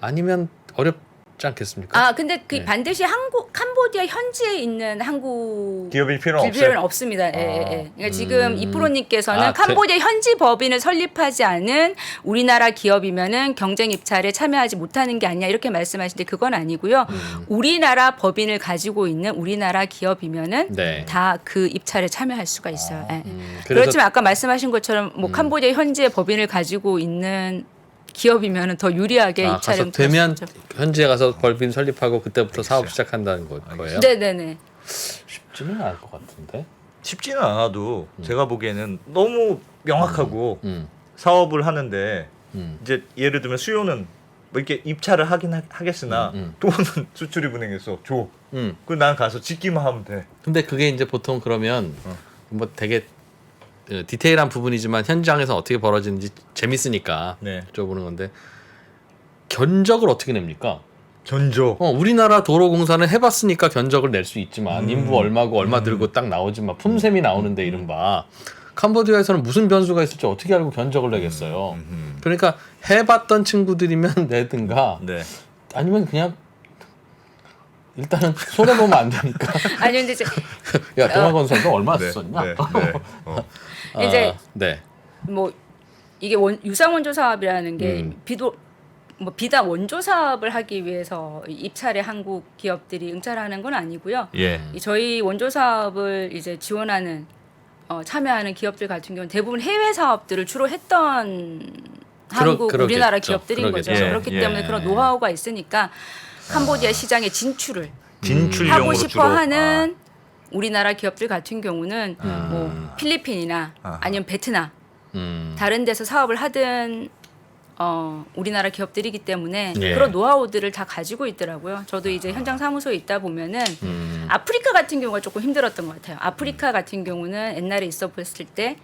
아니면 어렵지 않겠습니까?
아 근데 그
네.
반드시 캄보디아 현지에 있는 한국
기업일 필요는
필요는
없어요.
없습니다. 그러니까 지금 이프로님께서는
아,
캄보디아 현지 법인을 설립하지 않은 우리나라 기업이면은 경쟁 입찰에 참여하지 못하는 게 아니냐 이렇게 말씀하시는데 그건 아니고요. 우리나라 법인을 가지고 있는 우리나라 기업이면은
네.
다 그 입찰에 참여할 수가 있어요. 예.
그래서
그렇지만 아까 말씀하신 것처럼 뭐 캄보디아 현지의 법인을 가지고 있는 기업이면은 더 유리하게 입찰을
가서 되면
할 수 있죠.
현지에 가서 법인 설립하고 그때부터 사업 시작한다는 거예요.
네네네.
쉽지는 않을 것 같은데.
쉽지는 않아도 제가 보기에는 너무 명확하고
음.
사업을 하는데
음.
이제 예를 들면 수요는 뭐 이렇게 입찰을 하긴 하겠으나 돈은 수출입은행에서 줘.
음.
그 난 가서 짓기만 하면 돼.
근데 그게 이제 보통 그러면 뭐 되게 디테일한 부분이지만 현장에서 어떻게 벌어지는지 재밌으니까
네.
여쭤보는 건데 견적을 어떻게 냅니까?
전조.
우리나라 도로공사는 해봤으니까 견적을 낼 수 있지만 인부 얼마고 얼마 들고 딱 나오지만 품셈이 나오는데 이른바 캄보디아에서는 무슨 변수가 있을지 어떻게 알고 견적을 내겠어요. 그러니까 해봤던 친구들이면 내든가
네.
아니면 그냥 일단은 손해 보면 안 되니까.
아니 근데 이제
야 동아건설도 얼마
네.
썼냐?
네. 네.
이제
네.
뭐 이게 유상 원조 사업이라는 게 비단 원조 사업을 하기 위해서 입찰에 한국 기업들이 응찰하는 건 아니고요.
예.
저희 원조 사업을 이제 지원하는 참여하는 기업들 같은 경우는 대부분 해외 사업들을 주로 했던 한국
그러겠죠.
우리나라 기업들인 거죠.
그러겠죠.
그렇기
예.
때문에 그런 노하우가 있으니까 캄보디아 시장에 진출을
진출용으로
하고 싶어
주로.
하는 우리나라 기업들 같은 경우는 뭐 필리핀이나 아니면 베트남 다른 데서 사업을 하든 우리나라 기업들이기 때문에
예.
그런 노하우들을 다 가지고 있더라고요. 저도 이제 현장 사무소에 있다 보면은 아프리카 같은 경우가 조금 힘들었던 것 같아요. 아프리카 같은 경우는 옛날에 있어 봤을 때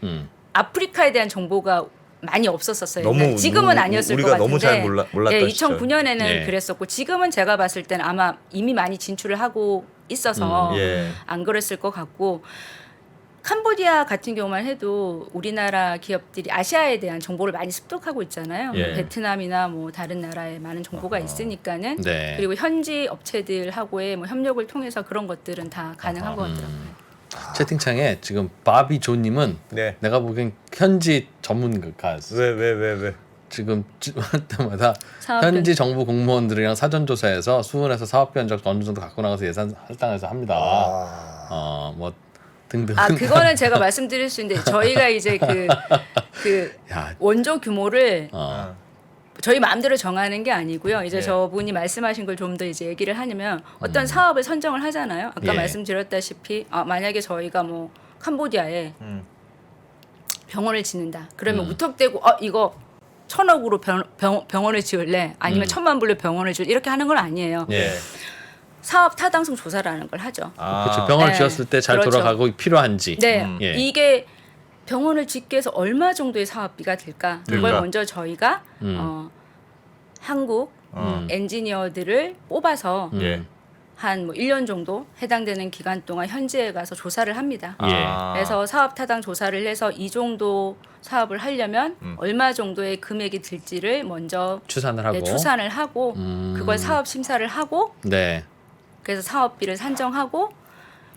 아프리카에 대한 정보가 많이 없었었어요.
너무
옛날에. 지금은 아니었을
우리가
것 같은데.
너무 잘 몰랐던
예,
시절.
2009년에는
예.
그랬었고 지금은 제가 봤을 때는 아마 이미 많이 진출을 하고 있어서
예.
안 그랬을 것 같고 캄보디아 같은 경우만 해도 우리나라 기업들이 아시아에 대한 정보를 많이 습득하고 있잖아요.
예.
베트남이나 뭐 다른 나라에 많은 정보가 있으니까는
네.
그리고 현지 업체들하고의 뭐 협력을 통해서 그런 것들은 다 가능한 것 같더라고요.
채팅창에 지금 바비조님은
네.
내가 보기엔 현지 전문가
왜?
지금 할 때마다
사업
현지 정부 공무원들이랑 사전 조사해서 수원에서 사업비 현적 어느 정도 갖고 나가서 예산 할당해서 합니다. 뭐 등등.
아 그거는 제가 말씀드릴 수 있는데 저희가 이제 그
야,
원조 규모를
어.
저희 마음대로 정하는 게 아니고요. 이제
예.
저분이 말씀하신 걸 좀 더 이제 얘기를 하냐면 어떤 사업을 선정을 하잖아요. 아까
예.
말씀드렸다시피 만약에 저희가 뭐 캄보디아에 병원을 짓는다. 그러면 무턱대고 이거 1,000억으로 병원을 지을래? 아니면 1,000만 불로 병원을 지을래? 이렇게 하는 건 아니에요.
예.
사업 타당성 조사라는 걸 하죠.
그렇죠. 병원을
네.
지었을 때 잘
그렇죠.
돌아가고 필요한지.
네,
예.
이게 병원을 짓기 위해서 얼마 정도의 사업비가 들까? 그걸 먼저 저희가 한국 엔지니어들을 뽑아서
예.
한 뭐 1년 정도 해당되는 기간 동안 현지에 가서 조사를 합니다.
예.
그래서 사업 타당 조사를 해서 이 정도 사업을 하려면 얼마 정도의 금액이 들지를 먼저
추산을 하고.
추산을 하고 그걸 사업 심사를 하고
네.
그래서 사업비를 산정하고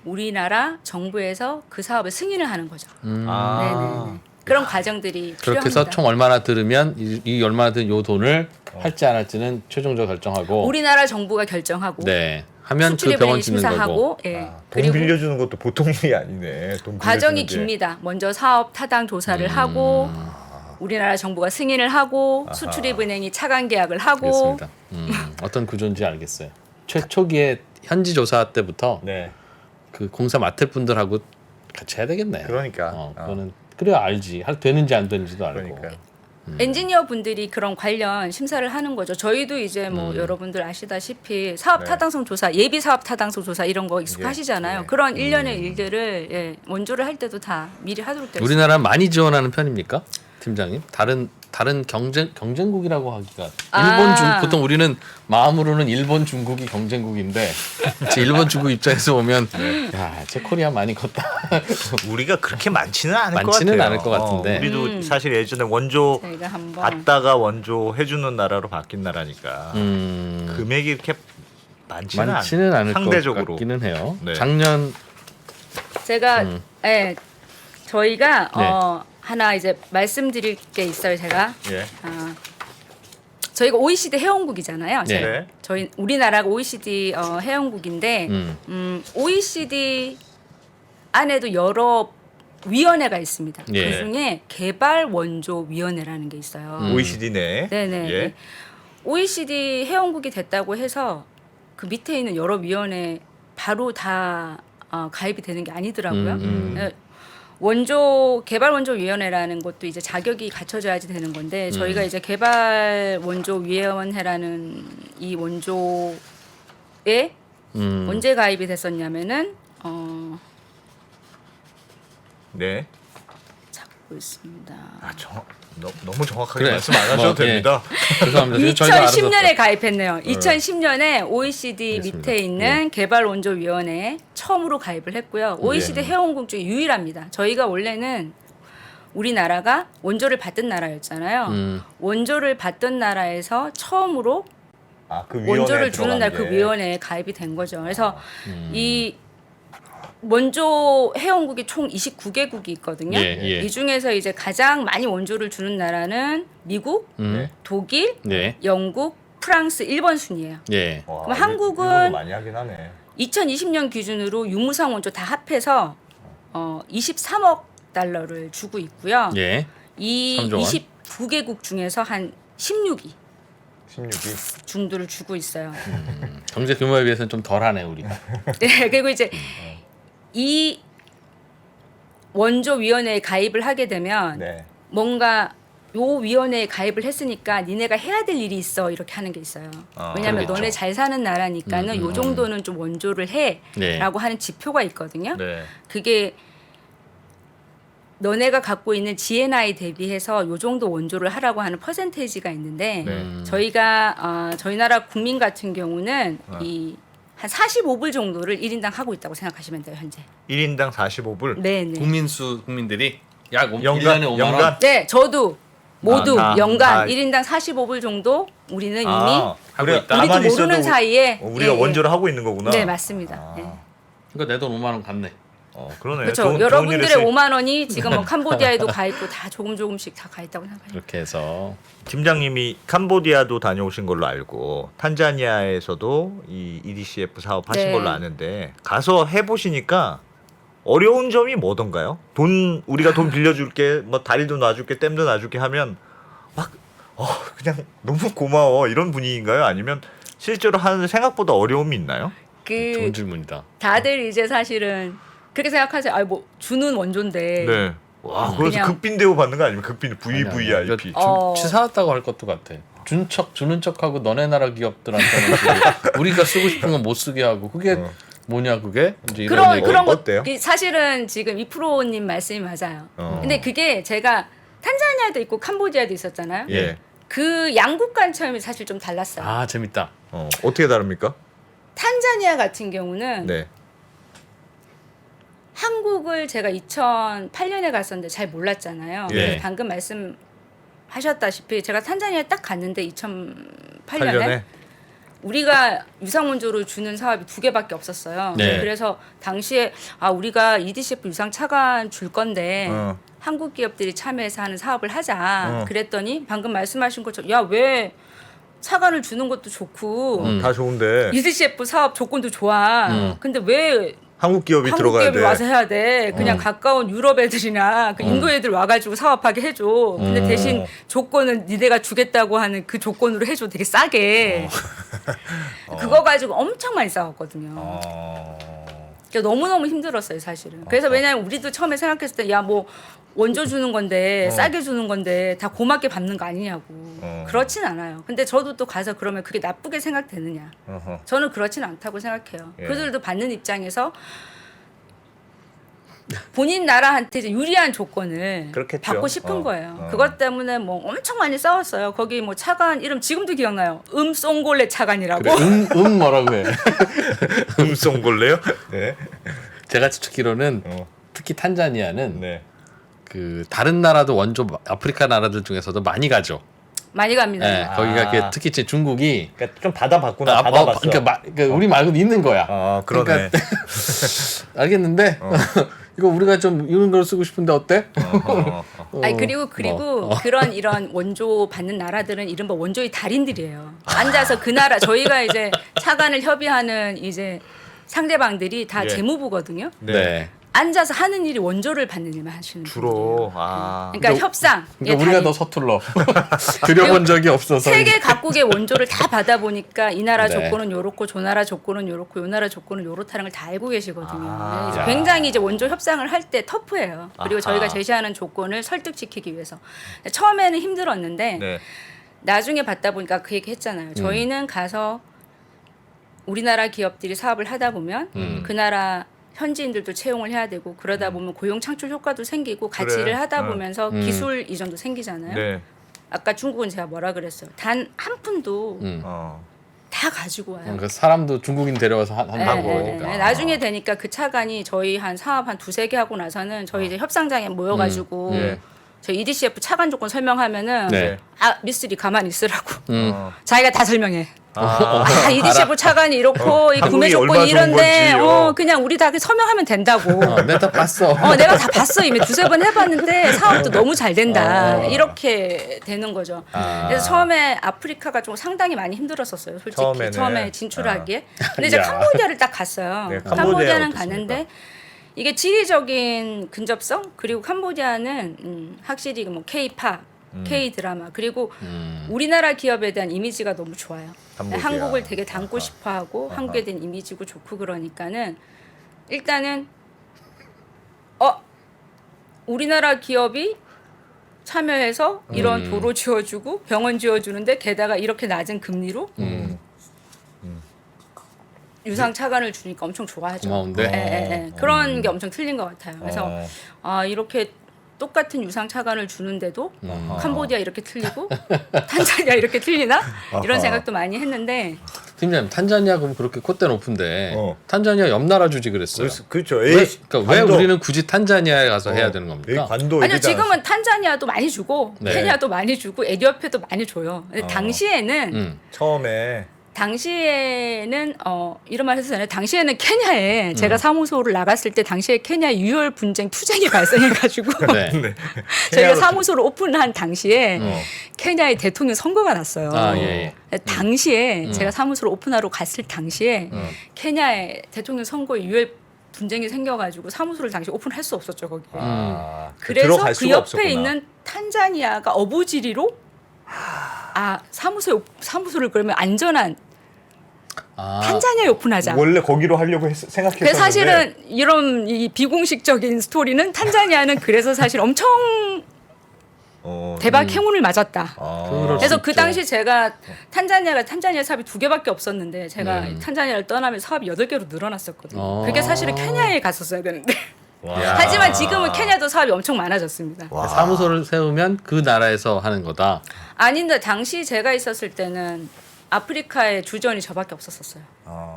우리나라 정부에서 그 사업을 승인을 하는 거죠. 네네. 그런 과정들이
그렇게
필요합니다.
해서 총 얼마나 들으면 이 얼마나 든 요 돈을 할지 안 할지는 최종적으로 결정하고.
우리나라 정부가 결정하고
네. 하면 그 병원
수출입은행
짓는 거고.
심사하고 예.
돈
그리고
빌려주는 것도 보통 일이 아니네. 돈
과정이
빌려주는 게.
깁니다. 먼저 사업 타당 조사를 하고 우리나라 정부가 승인을 하고 수출입은행이 차관 계약을 하고
알겠습니다. 어떤 구조인지 알겠어요. 초기에 현지 조사 때부터
네.
그 공사 맡을 분들하고 같이 해야 되겠네.
그러니까.
그거는 그래야 알지. 되는지 안 되는지도 알고.
그러니까.
엔지니어 분들이 그런 관련 심사를 하는 거죠. 저희도 이제 뭐 여러분들 아시다시피 사업
네.
타당성 조사, 예비 사업 타당성 조사 이런 거 익숙하시잖아요.
예.
그런 일련의 일들을 예, 원조를 할 때도 다 미리 하도록 되어 있습니다.
우리나라 많이 지원하는 편입니까, 팀장님? 다른 경쟁국이라고 하기가 일본 중 보통 우리는 마음으로는 일본 중국이 경쟁국인데 일본 중국 입장에서 보면 야제 코리아 많이 컸다.
우리가 그렇게 많지는 않을 것
많지는
같아요.
않을 것 같은데.
우리도 사실 예전에 원조
저희가 한번
받다가 원조 해주는 나라로 바뀐 나라니까 금액이 이렇게
많지는 않을
상대적으로.
것 같기는 해요.
네.
작년
제가 예, 저희가
네.
하나 이제 말씀드릴 게 있어요. 제가
예.
저희가 OECD 회원국이잖아요.
네.
네.
저희 우리나라가 OECD 회원국인데 OECD 안에도 여러 위원회가 있습니다.
예.
그중에 개발 원조 위원회라는 게 있어요.
OECD 내.
네네.
예.
OECD 회원국이 됐다고 해서 그 밑에 있는 여러 위원회 바로 다 가입이 되는 게 아니더라고요. 네. 개발 원조 위원회라는 것도 이제 자격이 갖춰져야지 되는 건데 저희가 이제 개발 원조 위원회라는 이 원조에 언제 가입이 됐었냐면은
네.
찾고 있습니다.
너무 정확하게
그래.
말씀 안 하셔도 됩니다.
죄송합니다. 저희가 알아서
2010년에 가입했네요. 2010년에 OECD
알겠습니다.
밑에 있는 개발 원조 위원회에 처음으로 가입을 했고요. OECD 회원국 중에 유일합니다. 저희가 원래는 우리나라가 원조를 받던 나라였잖아요. 원조를 받던 나라에서 처음으로
그 위원회에
원조를 주는 날 그
들어간 게.
위원회에 가입이 된 거죠. 그래서 이 원조 회원국이 총 29개국이 있거든요.
예, 예.
이 중에서 이제 가장 많이 원조를 주는 나라는 미국, 독일,
네.
영국, 프랑스, 일본 순이에요.
예.
와,
그럼 한국은
일본어 많이 하긴 하네.
2020년 기준으로 유무상 원조 다 합해서 23억 달러를 주고 있고요.
예.
이
3조 원.
29개국 중에서 한 16위
16위.
정도를 주고 있어요.
경제 규모에 비해서는 좀 덜하네 우리가.
네, 그리고 이제 이 원조 위원회에 가입을 하게 되면
네.
뭔가 요 위원회에 가입을 했으니까 니네가 해야 될 일이 있어 이렇게 하는 게 있어요. 왜냐하면
그러겠죠.
너네 잘 사는 나라니까는 요 정도는 좀 원조를 해라고 하는 지표가 있거든요.
네.
그게 너네가 갖고 있는 GNI 대비해서 요 정도 원조를 하라고 하는 퍼센테이지가 있는데
네.
저희가 저희 나라 국민 같은 경우는 이 한 45불 정도를 1인당 하고 있다고 생각하시면 돼요 현재.
1인당 45불.
네네.
국민들이 약 1년에
연간
5만 원.
연간.
네, 저도 모두
다.
연간 1인당 45불 정도 우리는 이미
하고 있다.
우리도
가만히
모르는
있어도
사이에
우리가
예, 예.
원조를 하고 있는 거구나.
네, 맞습니다. 예.
그러니까 내 돈 5만 원 갔네.
그러네.
그렇죠.
좋은
여러분들의
일을
5만 원이 지금 뭐 캄보디아에도 가 있고 다 조금씩 다 가 있다고 생각해요.
이렇게 해서
팀장님이 캄보디아도 다녀오신 걸로 알고 탄자니아에서도 이 EDCF 사업 하신
네.
걸로 아는데 가서 해보시니까 어려운 점이 뭐던가요? 돈 우리가 돈 빌려줄게, 뭐 다리도 놔줄게, 댐도 놔줄게 하면 막 그냥 너무 고마워 이런 분위기인가요? 아니면 실제로 하는 생각보다 어려움이 있나요?
좋은
그
질문이다.
다들 이제 사실은 그렇게 생각하세요. 아, 뭐 주는 원조인데.
네. 와, 그래서
그냥-
극빈 대우 받는 거 아니면 극빈 VVIP?
어.
치사하다고 할 것도 같아. 준 척 주는 척하고 너네 나라 기업들한테는 주고 우리가 쓰고 싶은 건 못 쓰게 하고 그게 뭐냐 그게 이제 이런
그런
얘기.
그런 것
어때요?
사실은 지금 이프로님 말씀이 맞아요.
어.
근데 그게 제가 탄자니아도 있고 캄보디아도 있었잖아요.
예.
그 양국 간 체험이 사실 좀 달랐어요.
아 재밌다.
어떻게 다릅니까?
탄자니아 같은 경우는
네.
한국을 제가 2008년에 갔었는데 잘 몰랐잖아요.
예.
그래서 방금 말씀하셨다시피 제가 탄자니아에 딱 갔는데 2008년에
8년에
우리가 유상원조로 주는 사업이 2개밖에 없었어요.
네.
그래서 당시에 우리가 EDCF 유상 차관 줄 건데 한국 기업들이 참여해서 하는 사업을 하자. 그랬더니 방금 말씀하신 것처럼 야 왜 차관을 주는 것도 좋고
다 좋은데
EDCF 사업 조건도 좋아. 근데 왜
한국 기업이
한국
들어가야
기업이
돼.
와서 해야 돼. 그냥 가까운 유럽 애들이나 그 인도 애들 와가지고 사업하게 해줘. 근데 대신 조건은 니네가 주겠다고 하는 그 조건으로 해줘. 되게 싸게. 그거 가지고 엄청 많이 싸웠거든요. 그러니까 너무너무 힘들었어요, 사실은. 그래서 왜냐면 우리도 처음에 생각했을 때 야 뭐 원조 주는 건데 싸게 주는 건데 다 고맙게 받는 거 아니냐고. 그렇진 않아요. 근데 저도 또 가서 그러면 그게 나쁘게 생각되느냐. 저는 그렇진 않다고 생각해요.
예.
그들도 받는 입장에서 본인 나라한테 이제 유리한 조건을
그렇겠죠.
받고 싶은 거예요.
어.
그것 때문에 뭐 엄청 많이 싸웠어요. 거기 뭐 차관 이름 지금도 기억나요. 송골레 차관이라고.
그래, 뭐라고 해.
음송골래요? 네.
제가 듣기로는
어.
특히 탄자니아는
네.
그 다른 나라도 원조 아프리카 나라들 중에서도 많이 가죠.
많이 갑니다.
네, 거기가 특히 이제 중국이
그러니까 좀 받아봤구나. 받아봤어.
그러니까 우리 말고도 있는 거야.
그러네.
그러니까 알겠는데 이거 우리가 좀 이런 걸 쓰고 싶은데 어때?
아니 그리고 그런 이런 원조 받는 나라들은 이른바 원조의 달인들이에요. 앉아서 그 나라 저희가 이제 차관을 협의하는 이제 상대방들이 다
예.
재무부거든요.
네.
앉아서 하는 일이 원조를 받는 일만 하시는
주로
분들이에요. 그러니까
그러니까
협상.
그러니까 우리가 더 서툴러. 들여본 적이 없어서.
세계 각국의 원조를 다 받아보니까 이 나라
네.
조건은 요렇고 저 나라 조건은 요렇고 요 나라 조건은 요렇다는 걸 다 알고 계시거든요.
아.
네,
야.
굉장히 이제 원조 협상을 할 때 터프해요. 그리고
아하.
저희가 제시하는 조건을 설득시키기 위해서. 처음에는 힘들었는데
네.
나중에 받다 보니까 그 얘기 했잖아요. 저희는 가서 우리나라 기업들이 사업을 하다 보면 그 나라 현지인들도 채용을 해야 되고 그러다 보면 고용 창출 효과도 생기고 같이
그래.
일을 하다 보면서 기술 이전도 생기잖아요.
네.
아까 중국은 제가 뭐라 그랬어요. 단 한 푼도 다 가지고 와요.
그 사람도 중국인 데려와서 한다고 그러니까.
나중에 되니까 그 차관이 저희 한 사업 한 2-3개 하고 나서는 저희 이제 협상장에 모여가지고
네.
저희 EDCF 차관 조건 설명하면은
네.
미쓰리 가만히 있으라고 자기가 다 설명해. EDCF 차관이 이렇고 이
한국이
구매
얼마나
조건이
좋은
이런데
건지요.
그냥 우리 다 서명하면 된다고.
내가 다 봤어.
내가 다 봤어 이미 2-3번 해봤는데 사업도 너무 잘 된다 이렇게 되는 거죠. 그래서 처음에 아프리카가 좀 상당히 많이 힘들었었어요. 솔직히
처음에는.
처음에 진출하기에. 근데 이제
야.
캄보디아를 딱 갔어요.
네, 캄보디아
캄보디아는
어떻습니까?
가는데 이게 지리적인 근접성 그리고 캄보디아는 확실히 뭐 K-팝, K-드라마 그리고 우리나라 기업에 대한 이미지가 너무 좋아요.
캄보디아.
한국을 되게 닮고 싶어하고 한국에 대한 이미지고 좋고 그러니까는 일단은 우리나라 기업이 참여해서 이런 도로 지어주고 병원 지어주는데 게다가 이렇게 낮은 금리로 유상 차관을 주니까 엄청 좋아하죠.
고마운데?
그런 게 엄청 틀린 것 같아요. 그래서 이렇게 똑같은 유상 차관을 주는데도 캄보디아 이렇게 틀리고 탄자니아 이렇게 틀리나 이런 생각도 많이 했는데
팀장님 탄자니아 그럼 그렇게 콧대 높은데 탄자니아 옆 나라 주지 그랬어요.
그렇죠.
그러니까 왜 우리는 굳이 탄자니아에 가서 해야 되는 겁니까?
관도
아니요,
이러지 않았어요?
지금은 탄자니아도 많이 주고
네.
케냐도 많이 주고 에티오피아도 많이 줘요. 근데 당시에는
처음에
당시에는 이런 말 해도 되나요? 당시에는 케냐에 제가 사무소를 나갔을 때 당시에 케냐 유혈 분쟁 투쟁이 발생해가지고
네.
저희가 사무소를 오픈한 당시에 케냐의 대통령 선거가 났어요.
아, 예,
당시에 제가 사무소를 오픈하러 갔을 당시에 케냐의 대통령 선거에 유혈 분쟁이 생겨가지고 사무소를 당시 오픈할 수 없었죠 거기. 그래서
들어갈
그
수가
옆에
없었구나.
있는 탄자니아가 어부지리로 사무소를 그러면 안전한 탄자니아에 오픈하자.
원래 거기로 하려고 생각했었는데
그래서 사실은 이런 이 비공식적인 스토리는 탄자니아는 그래서 사실 엄청 대박 행운을 맞았다. 그래서 그 당시 제가 탄자니아 사업이 2개밖에 없었는데 제가 탄자니아를 떠나면서 사업이 8개로 늘어났었거든요. 그게 사실은 케냐에 갔었어야 되는데. 하지만 지금은 케냐도 사업이 엄청 많아졌습니다.
사무소를 세우면 그 나라에서 하는 거다.
아닌데 당시 제가 있었을 때는 아프리카의 주전이 저밖에 없었어요.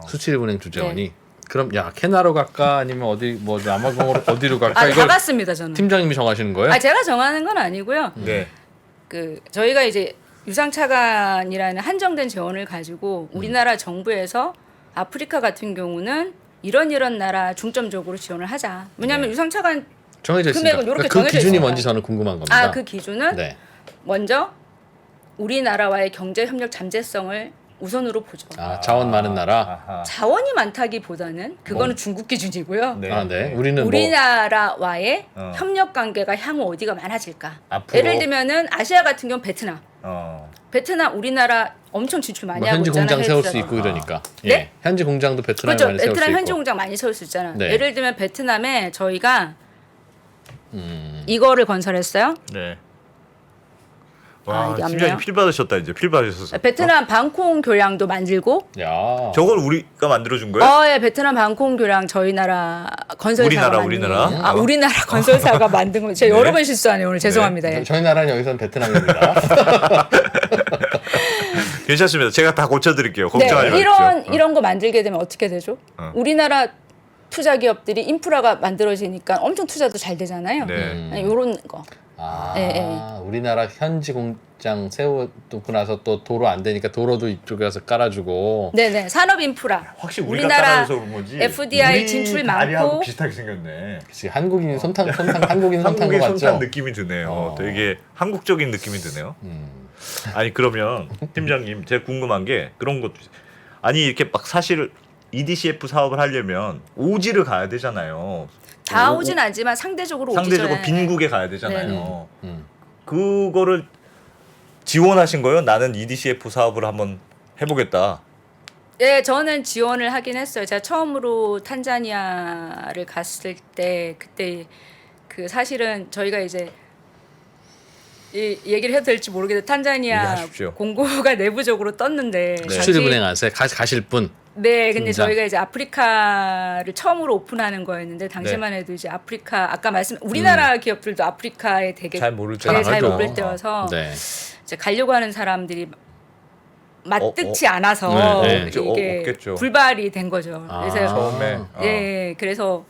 수출입은행 주재원이.
네.
그럼 야 케냐로 갈까 아니면 어디 뭐 남아공으로 어디로 갈까
다
이걸
갔습니다 저는.
팀장님이 정하시는 거예요?
제가 정하는 건 아니고요.
네.
그 저희가 이제 유상차관이라는 한정된 재원을 가지고 우리나라 정부에서 아프리카 같은 경우는 이런 나라 중점적으로 지원을 하자. 왜냐하면 유상차관
정해져 있습니다.
금액은 이렇게
그
정해져
기준이
있습니다.
뭔지 저는 궁금한 겁니다.
그 기준은
네.
먼저 우리나라와의 경제 협력 잠재성을 우선으로 보죠.
자원 많은 나라.
자원이 많다기보다는 그거는 중국 기준이고요.
네.
우리는
우리나라와의 협력 관계가 향후 어디가 많아질까?
앞으로.
예를 들면은 아시아 같은 경우 베트남. 베트남 우리나라 엄청 진출 많이
뭐
하고
현지
있잖아요.
공장 세울 수
헬스장.
있고 이러니까.
네?
예. 현지 공장도 베트남에
그렇죠.
많이 세울 수
베트남
있고.
현지 공장 많이 세울 수 있잖아요.
네.
예를 들면 베트남에 저희가 이거를 건설했어요.
네. 와,
이게 안
팀장님
돼요?
필 받으셨다 이제 필 받으셨어.
베트남 방콕 교량도 만들고.
야.
저걸 우리가 만들어준 거예요?
예, 베트남 방콕 교량 저희 나라 건설사가
우리나라?
우리나라 건설사가 만든 거. 제가 여러 번 실수하네요 오늘 죄송합니다. 예.
저희 나라는 여기서는 베트남입니다.
괜찮습니다. 제가 다 고쳐드릴게요.
네,
걱정하지 마십시오.
이런 거 만들게 되면 어떻게 되죠? 우리나라 투자 기업들이 인프라가 만들어지니까 엄청 투자도 잘 되잖아요.
네.
이런 거.
우리나라 현지 공장 세우고 나서 또 도로 안 되니까 도로도 이쪽에서 깔아주고.
네네 산업 인프라.
확실히 우리가
우리나라
따라서 그런 거지.
FDI
우리
진출
다리하고
많고.
비슷하게 생겼네.
그치, 한국인이 손탄 한국인 손탄 거
한국의
맞죠?
손탄 느낌이 드네요. 되게 한국적인 느낌이 드네요. 아니 그러면 팀장님 제가 궁금한 게 그런 것도 아니 이렇게 막 사실 EDCF 사업을 하려면 오지를 가야 되잖아요.
다 오진 않지만 상대적으로
상대적으로
오지죠.
빈국에 가야 되잖아요. 그거를 지원하신 거예요? 나는 EDCF 사업을 한번 해보겠다.
네, 저는 지원을 하긴 했어요. 제가 처음으로 탄자니아를 갔을 때 그때 그 사실은 저희가 이제 이 얘기를 해도 될지 모르겠는데 탄자니아
얘기하십시오.
공고가 내부적으로 떴는데
수출입은행 안에 가실 분.
네, 근데
팀장.
저희가 이제 아프리카를 처음으로 오픈하는 거였는데 당시만 해도 이제 아프리카 아까 말씀 우리나라 기업들도 아프리카에 되게
잘 모를
잘
안
모를
하죠.
때여서
네.
이제 가려고 하는 사람들이 맞득치 않아서
네, 네.
이게
없겠죠.
불발이 된 거죠. 그래서
처음에
예, 그래서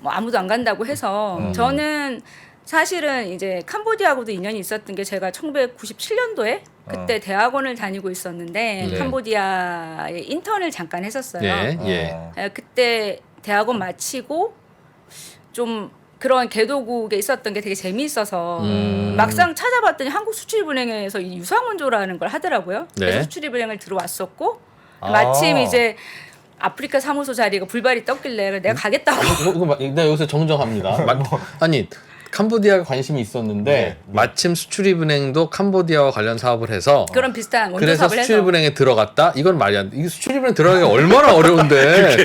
뭐 아무도 안 간다고 해서 저는 사실은 이제 캄보디아하고도 인연이 있었던 게 제가 1997년도에 그때 대학원을 다니고 있었는데
네.
캄보디아에 인턴을 잠깐 했었어요.
예, 예.
예, 그때 대학원 마치고 좀 그런 개도국에 있었던 게 되게 재미있어서 막상 찾아봤더니 한국수출입은행에서 이 유상원조라는 걸 하더라고요.
네.
그래서 수출입은행을 들어왔었고 마침 이제 아프리카 사무소 자리가 불발이 떴길래 내가 가겠다고.
내가 여기서 정정합니다. 아니 캄보디아가 관심이 있었는데 마침 수출입은행도 캄보디아와 관련 사업을 해서
그런 비슷한 원조
그래서
사업을 해서
수출입은행에 들어갔다? 이건 말이 안 돼. 이게 수출입은행 들어가기가 얼마나 어려운데.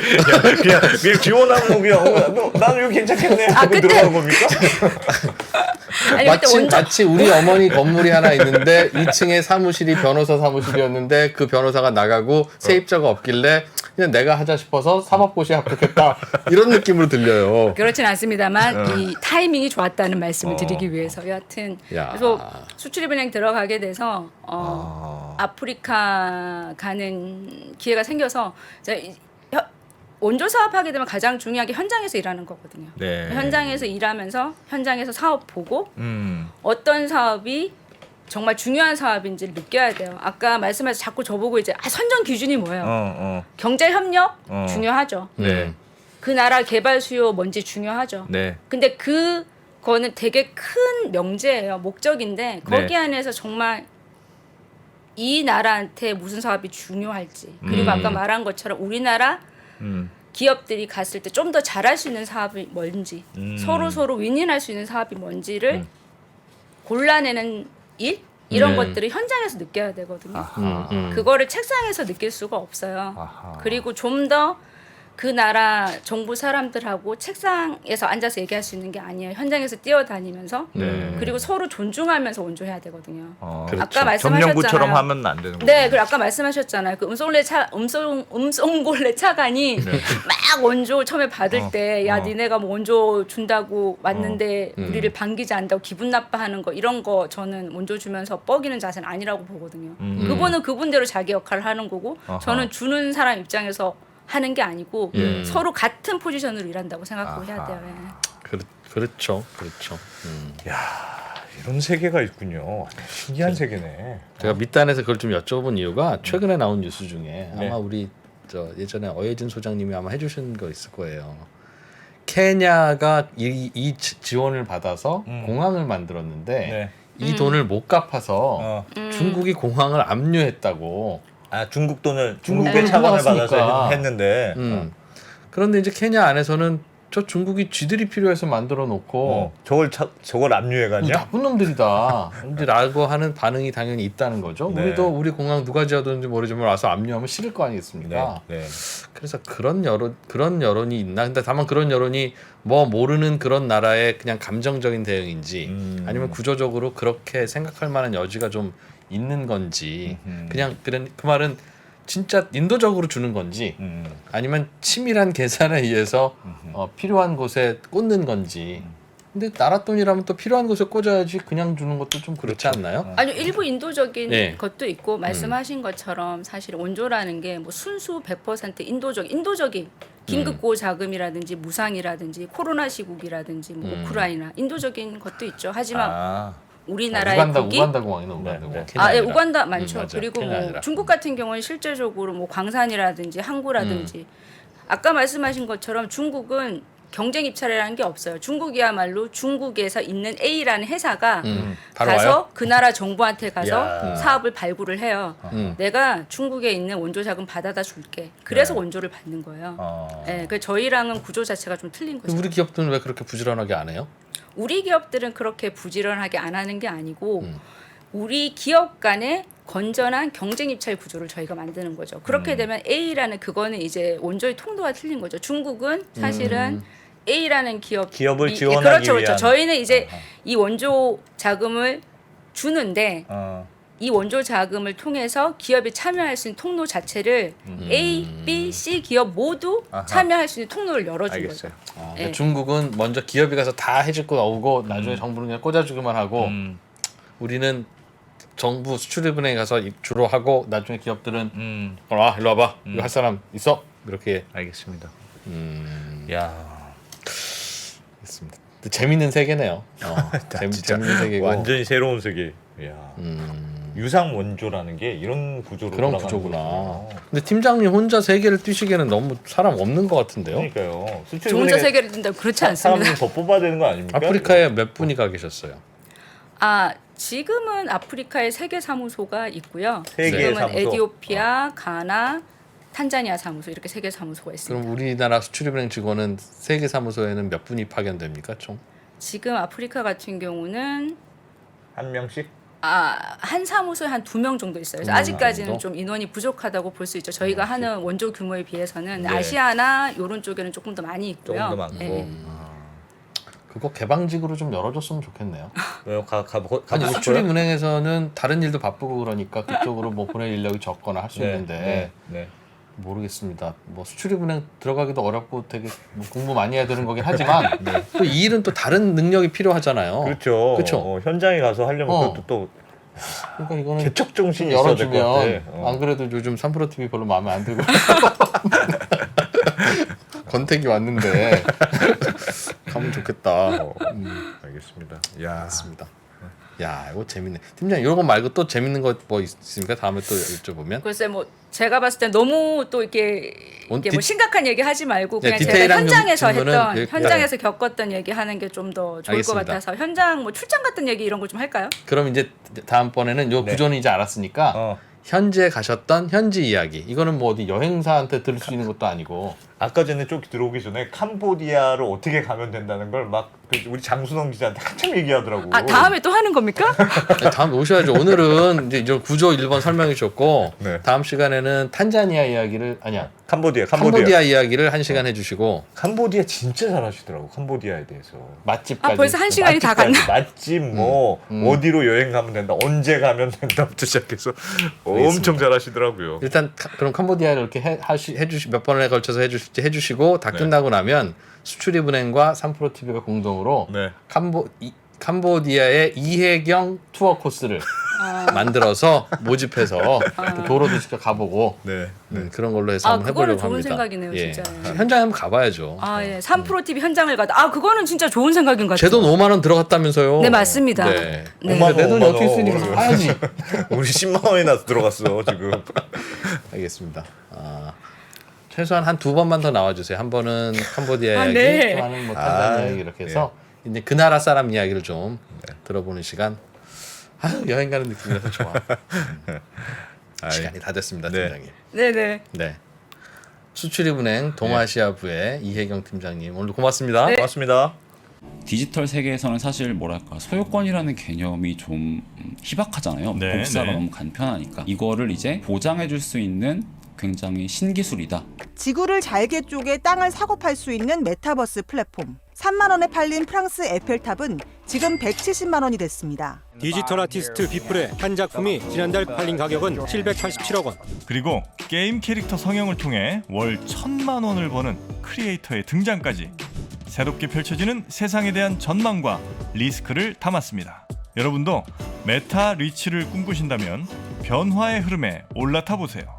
그냥 지원하고 그냥 나는 여기 괜찮겠네 하고
그때-
들어간 겁니까?
아니 그때 원조
마치 우리 어머니 건물이 하나 있는데 2층에 사무실이 변호사 사무실이었는데 그 변호사가 나가고 세입자가 없길래 그냥 내가 하자 싶어서 사법고시에 합격했다. 이런 느낌으로 들려요.
그렇진 않습니다만 이 타이밍이 좋았다는 말씀을 드리기 위해서 여하튼
야.
그래서 수출입은행 들어가게 돼서 아프리카 가는 기회가 생겨서 원조 사업하게 되면 가장 중요한 게 현장에서 일하는 거거든요.
네.
현장에서 일하면서 현장에서 사업 보고
음.
어떤 사업이 정말 중요한 사업인지를 느껴야 돼요. 아까 말씀하셔서 자꾸 저보고 이제 선정 기준이 뭐예요? 경제 협력 중요하죠.
네.
그 나라 개발 수요 뭔지 중요하죠.
네.
근데 그거는 되게 큰 명제예요. 목적인데 거기 안에서 정말 이 나라한테 무슨 사업이 중요할지 그리고 아까 말한 것처럼 우리나라 기업들이 갔을 때 좀 더 잘할 수 있는 사업이 뭔지 서로 윈윈할 수 있는 사업이 뭔지를 골라내는 일 이런 것들을 현장에서 느껴야 되거든요. 그거를 책상에서 느낄 수가 없어요.
아하.
그리고 좀 더 그 나라 정부 사람들하고 책상에서 앉아서 얘기할 수 있는 게 아니에요. 현장에서 뛰어다니면서 그리고 서로 존중하면서 원조해야 되거든요.
그렇죠.
아까 말씀하셨잖아요.
점령구처럼 하면 안 되는 거예요.
네, 그리고 아까 말씀하셨잖아요. 그 음성골래 차관이 막 원조 처음에 받을 때, 야 니네가 뭐 원조 준다고 왔는데 우리를 반기지 않는다고 기분 나빠하는 거 이런 거 저는 원조 주면서 뻐기는 자세는 아니라고 보거든요. 그분은 그분대로 자기 역할을 하는 거고, 저는 주는 사람 입장에서 하는 게 아니고 서로 같은 포지션으로 일한다고 생각하고 해야 돼요. 예.
그렇죠.
이런 세계가 있군요. 신기한 세계네.
제가 밑단에서 그걸 좀 여쭤본 이유가 최근에 나온 뉴스 중에 아마 우리 예전에 어예진 소장님이 아마 해주신 거 있을 거예요. 케냐가 이 지원을 받아서 공항을 만들었는데 이 돈을 못 갚아서 중국이 공항을 압류했다고.
중국 돈을
중국에
중국의 차관을
뽑았으니까.
받아서 했는데
그런데 이제 케냐 안에서는 저 중국이 쥐들이 필요해서 만들어 놓고
저걸 압류해 갔냐?
나쁜 놈들이다. 라고 하는 반응이 당연히 있다는 거죠.
네.
우리도 우리 공항 누가 지어뒀는지 모르지만 와서 압류하면 싫을 거 아니겠습니까?
네.
그래서 그런 여론이 있나? 근데 다만 그런 여론이 뭐 모르는 그런 나라의 그냥 감정적인 대응인지 아니면 구조적으로 그렇게 생각할 만한 여지가 좀 있는 건지 그냥 그 말은 진짜 인도적으로 주는 건지 아니면 치밀한 계산에 의해서 필요한 곳에 꽂는 건지. 근데 나라 돈이라면 또 필요한 곳에 꽂아야지 그냥 주는 것도 좀 그렇지 않나요?
아니요, 일부 인도적인
네.
것도 있고 말씀하신 것처럼 사실 원조라는 게 뭐 순수 100% 인도적인 긴급고 자금이라든지 무상이라든지 코로나 시국이라든지 뭐 우크라이나 인도적인 것도 있죠. 하지만 우리나라의 국이
우간다 공항이나 우간다 공항.
예, 우간다 많죠.
맞아요.
그리고
케냐
뭐
아니라.
중국 같은 경우는 실제적으로 뭐 광산이라든지 항구라든지 아까 말씀하신 것처럼 중국은 경쟁 입찰이라는 게 없어요. 중국이야말로 중국에서 있는 A라는 회사가
바로
가서
와요?
그 나라 정부한테 가서
야.
사업을 발굴을 해요. 내가 중국에 있는 원조 자금 받아다 줄게. 그래서 원조를 받는 거예요. 그 저희랑은 구조 자체가 좀 틀린 거죠.
우리 기업들은 왜 그렇게 부지런하게 안 해요?
우리 기업들은 그렇게 부지런하게 안 하는 게 아니고 우리 기업 간의 건전한 경쟁 입찰 구조를 저희가 만드는 거죠. 그렇게 되면 A라는 그거는 이제 원조의 통도가 틀린 거죠. 중국은 사실은 A라는
기업을 지원하기
그렇죠.
위한.
저희는 이제 이 원조 자금을 주는데 이 원조 자금을 통해서 기업이 참여할 수 있는 통로 자체를 A, B, C 기업 모두 참여할 수 있는 통로를 열어준
알겠어요.
거죠.
그러니까 중국은 먼저 기업이 가서 다 해줄 거 나오고 나중에 정부는 그냥 꽂아주기만 하고 우리는 정부 수출입은행에 가서 주로 하고 나중에 기업들은 와 일로 와봐 이거 할 사람 있어 이렇게
알겠습니다. 야,
있습니다. 재밌는 세계네요. 재밌는 세계고
완전히 새로운 세계. 야, 유상 원조라는 게 이런 구조로
그런
돌아가는
구조구나.
거구나.
근데 팀장님 혼자 세계를 뛰시기에는 너무 사람 없는 것 같은데요?
그러니까요.
저 혼자
수출입은행에
세계를 든다 그렇지 않습니다.
사람들 더 뽑아야 되는 거 아닙니까?
아프리카에 몇 분이 가 계셨어요?
지금은 아프리카에 3개 사무소가 있고요.
3개의
지금은
사무소.
에티오피아, 가나, 탄자니아 사무소 이렇게 3개 사무소가 있습니다.
그럼 우리나라 수출입은행 직원은 세계 사무소에는 몇 분이 파견됩니까 총?
지금 아프리카 같은 경우는
한 명씩?
한 사무소에 한 2명 정도 있어요. 그래서
2명
아직까지는
정도?
좀 인원이 부족하다고 볼 수 있죠. 저희가 하는 원조 규모에 비해서는 아시아나 이런 쪽에는 조금 더 많이 있고요.
조금 더 많고.
네.
그거 개방직으로 좀 열어줬으면 좋겠네요.
왜요?
아니 수출입은행에서는 다른 일도 바쁘고 그러니까 그쪽으로 뭐 보낼 인력이 적거나 할 수 있는데
네.
모르겠습니다. 뭐 수출입은행 들어가기도 어렵고 되게 뭐 공부 많이 해야 되는 거긴 하지만 또 이 일은 또 다른 능력이 필요하잖아요.
그렇죠.
그렇죠.
현장에 가서 하려면 그것도 또
그러니까 이거는
개척 정신이 있어야 될 것
열어주면
같아.
안 그래도 요즘 3프로 TV 별로 마음에 안 들고 권태기 왔는데 가면 좋겠다.
알겠습니다. 야,
맞습니다. 야 이거 재밌네. 팀장 이런 거 말고 또 재밌는 거 뭐 있습니까? 다음에 또 여쭤보면.
글쎄 뭐 제가 봤을 때 너무 또 이렇게 뭐 심각한 얘기 하지 말고
네,
그냥 제가
디테일한
현장에서
질문은
했던
여기까지.
현장에서 겪었던 얘기 하는 게 좀 더 좋을
알겠습니다.
것 같아서 현장 뭐 출장 같은 얘기 이런 거 좀 할까요?
그럼 이제 다음번에는 요 구조는 이제 알았으니까 현지에 가셨던 현지 이야기. 이거는 뭐 어디 여행사한테 들을 수 있는 것도 아니고.
아까 전에 좀 들어오기 전에 캄보디아를 어떻게 가면 된다는 걸 막 우리 장순원 기자한테 한참 얘기하더라고.
아 다음에 또 하는 겁니까?
네, 다음 오셔야죠. 오늘은 이제 이런 구조 1번 설명해 주셨고
네.
다음 시간에는 탄자니아 이야기를 아니야.
캄보디아
이야기를 1시간 해주시고
캄보디아 진짜 잘하시더라고. 캄보디아에 대해서.
맛집까지.
아 벌써 1시간이 다 갔나?
맛집 뭐 어디로 여행 가면 된다, 언제 가면 된다부터 시작해서 엄청 잘하시더라고요.
일단 그럼 캄보디아를 이렇게 해주시 몇 번에 걸쳐서 해주시고 다
네.
끝나고 나면 수출입은행과 3프로 TV가 공동으로
네.
캄보디아의 이혜경 투어 코스를 만들어서 모집해서 또 도로도 직접 가보고
네.
그런 걸로 해서
아
한번
그거는
해보려고
좋은
합니다.
생각이네요
예.
진짜.
현장에 한번 가봐야죠.
아 예, 3프로 TV 현장을 가다. 아 그거는 진짜 좋은 생각인 것 같아요.
제 돈 5만 원 들어갔다면서요.
네 맞습니다.
네.
네.
5만 원,
내 돈이
5만
어떻게
원.
쓰니까 가야지.
우리 10만 원이나 들어갔어 지금.
알겠습니다. 최소한 한 2번만 더 나와주세요. 한 번은 캄보디아
아,
이야기,
네.
또 하나는 뭐 탄자니아 이야기 이렇게 해서 이제 그 나라 사람 이야기를 좀 들어보는 시간. 아유, 여행 가는 느낌이라서 좋아. 시간이 다 됐습니다,
네.
팀장님.
네네.
네. 수출입은행 동아시아부의 이혜경 팀장님 오늘 고맙습니다.
네.
고맙습니다.
디지털 세계에서는 사실 뭐랄까 소유권이라는 개념이 좀 희박하잖아요.
네,
복사가
네.
너무 간편하니까 이거를 이제 보장해줄 수 있는 굉장히 신기술이다.
지구를 잘게 쪼개 땅을 사고 팔 수 있는 메타버스 플랫폼. 3만 원에 팔린 프랑스 에펠탑은 지금 170만 원이 됐습니다.
디지털 아티스트 비플의 한 작품이 지난달 팔린 가격은 787억 원.
그리고 게임 캐릭터 성형을 통해 월 1,000만 원을 버는 크리에이터의 등장까지 새롭게 펼쳐지는 세상에 대한 전망과 리스크를 담았습니다. 여러분도 메타 리치를 꿈꾸신다면 변화의 흐름에 올라타 보세요.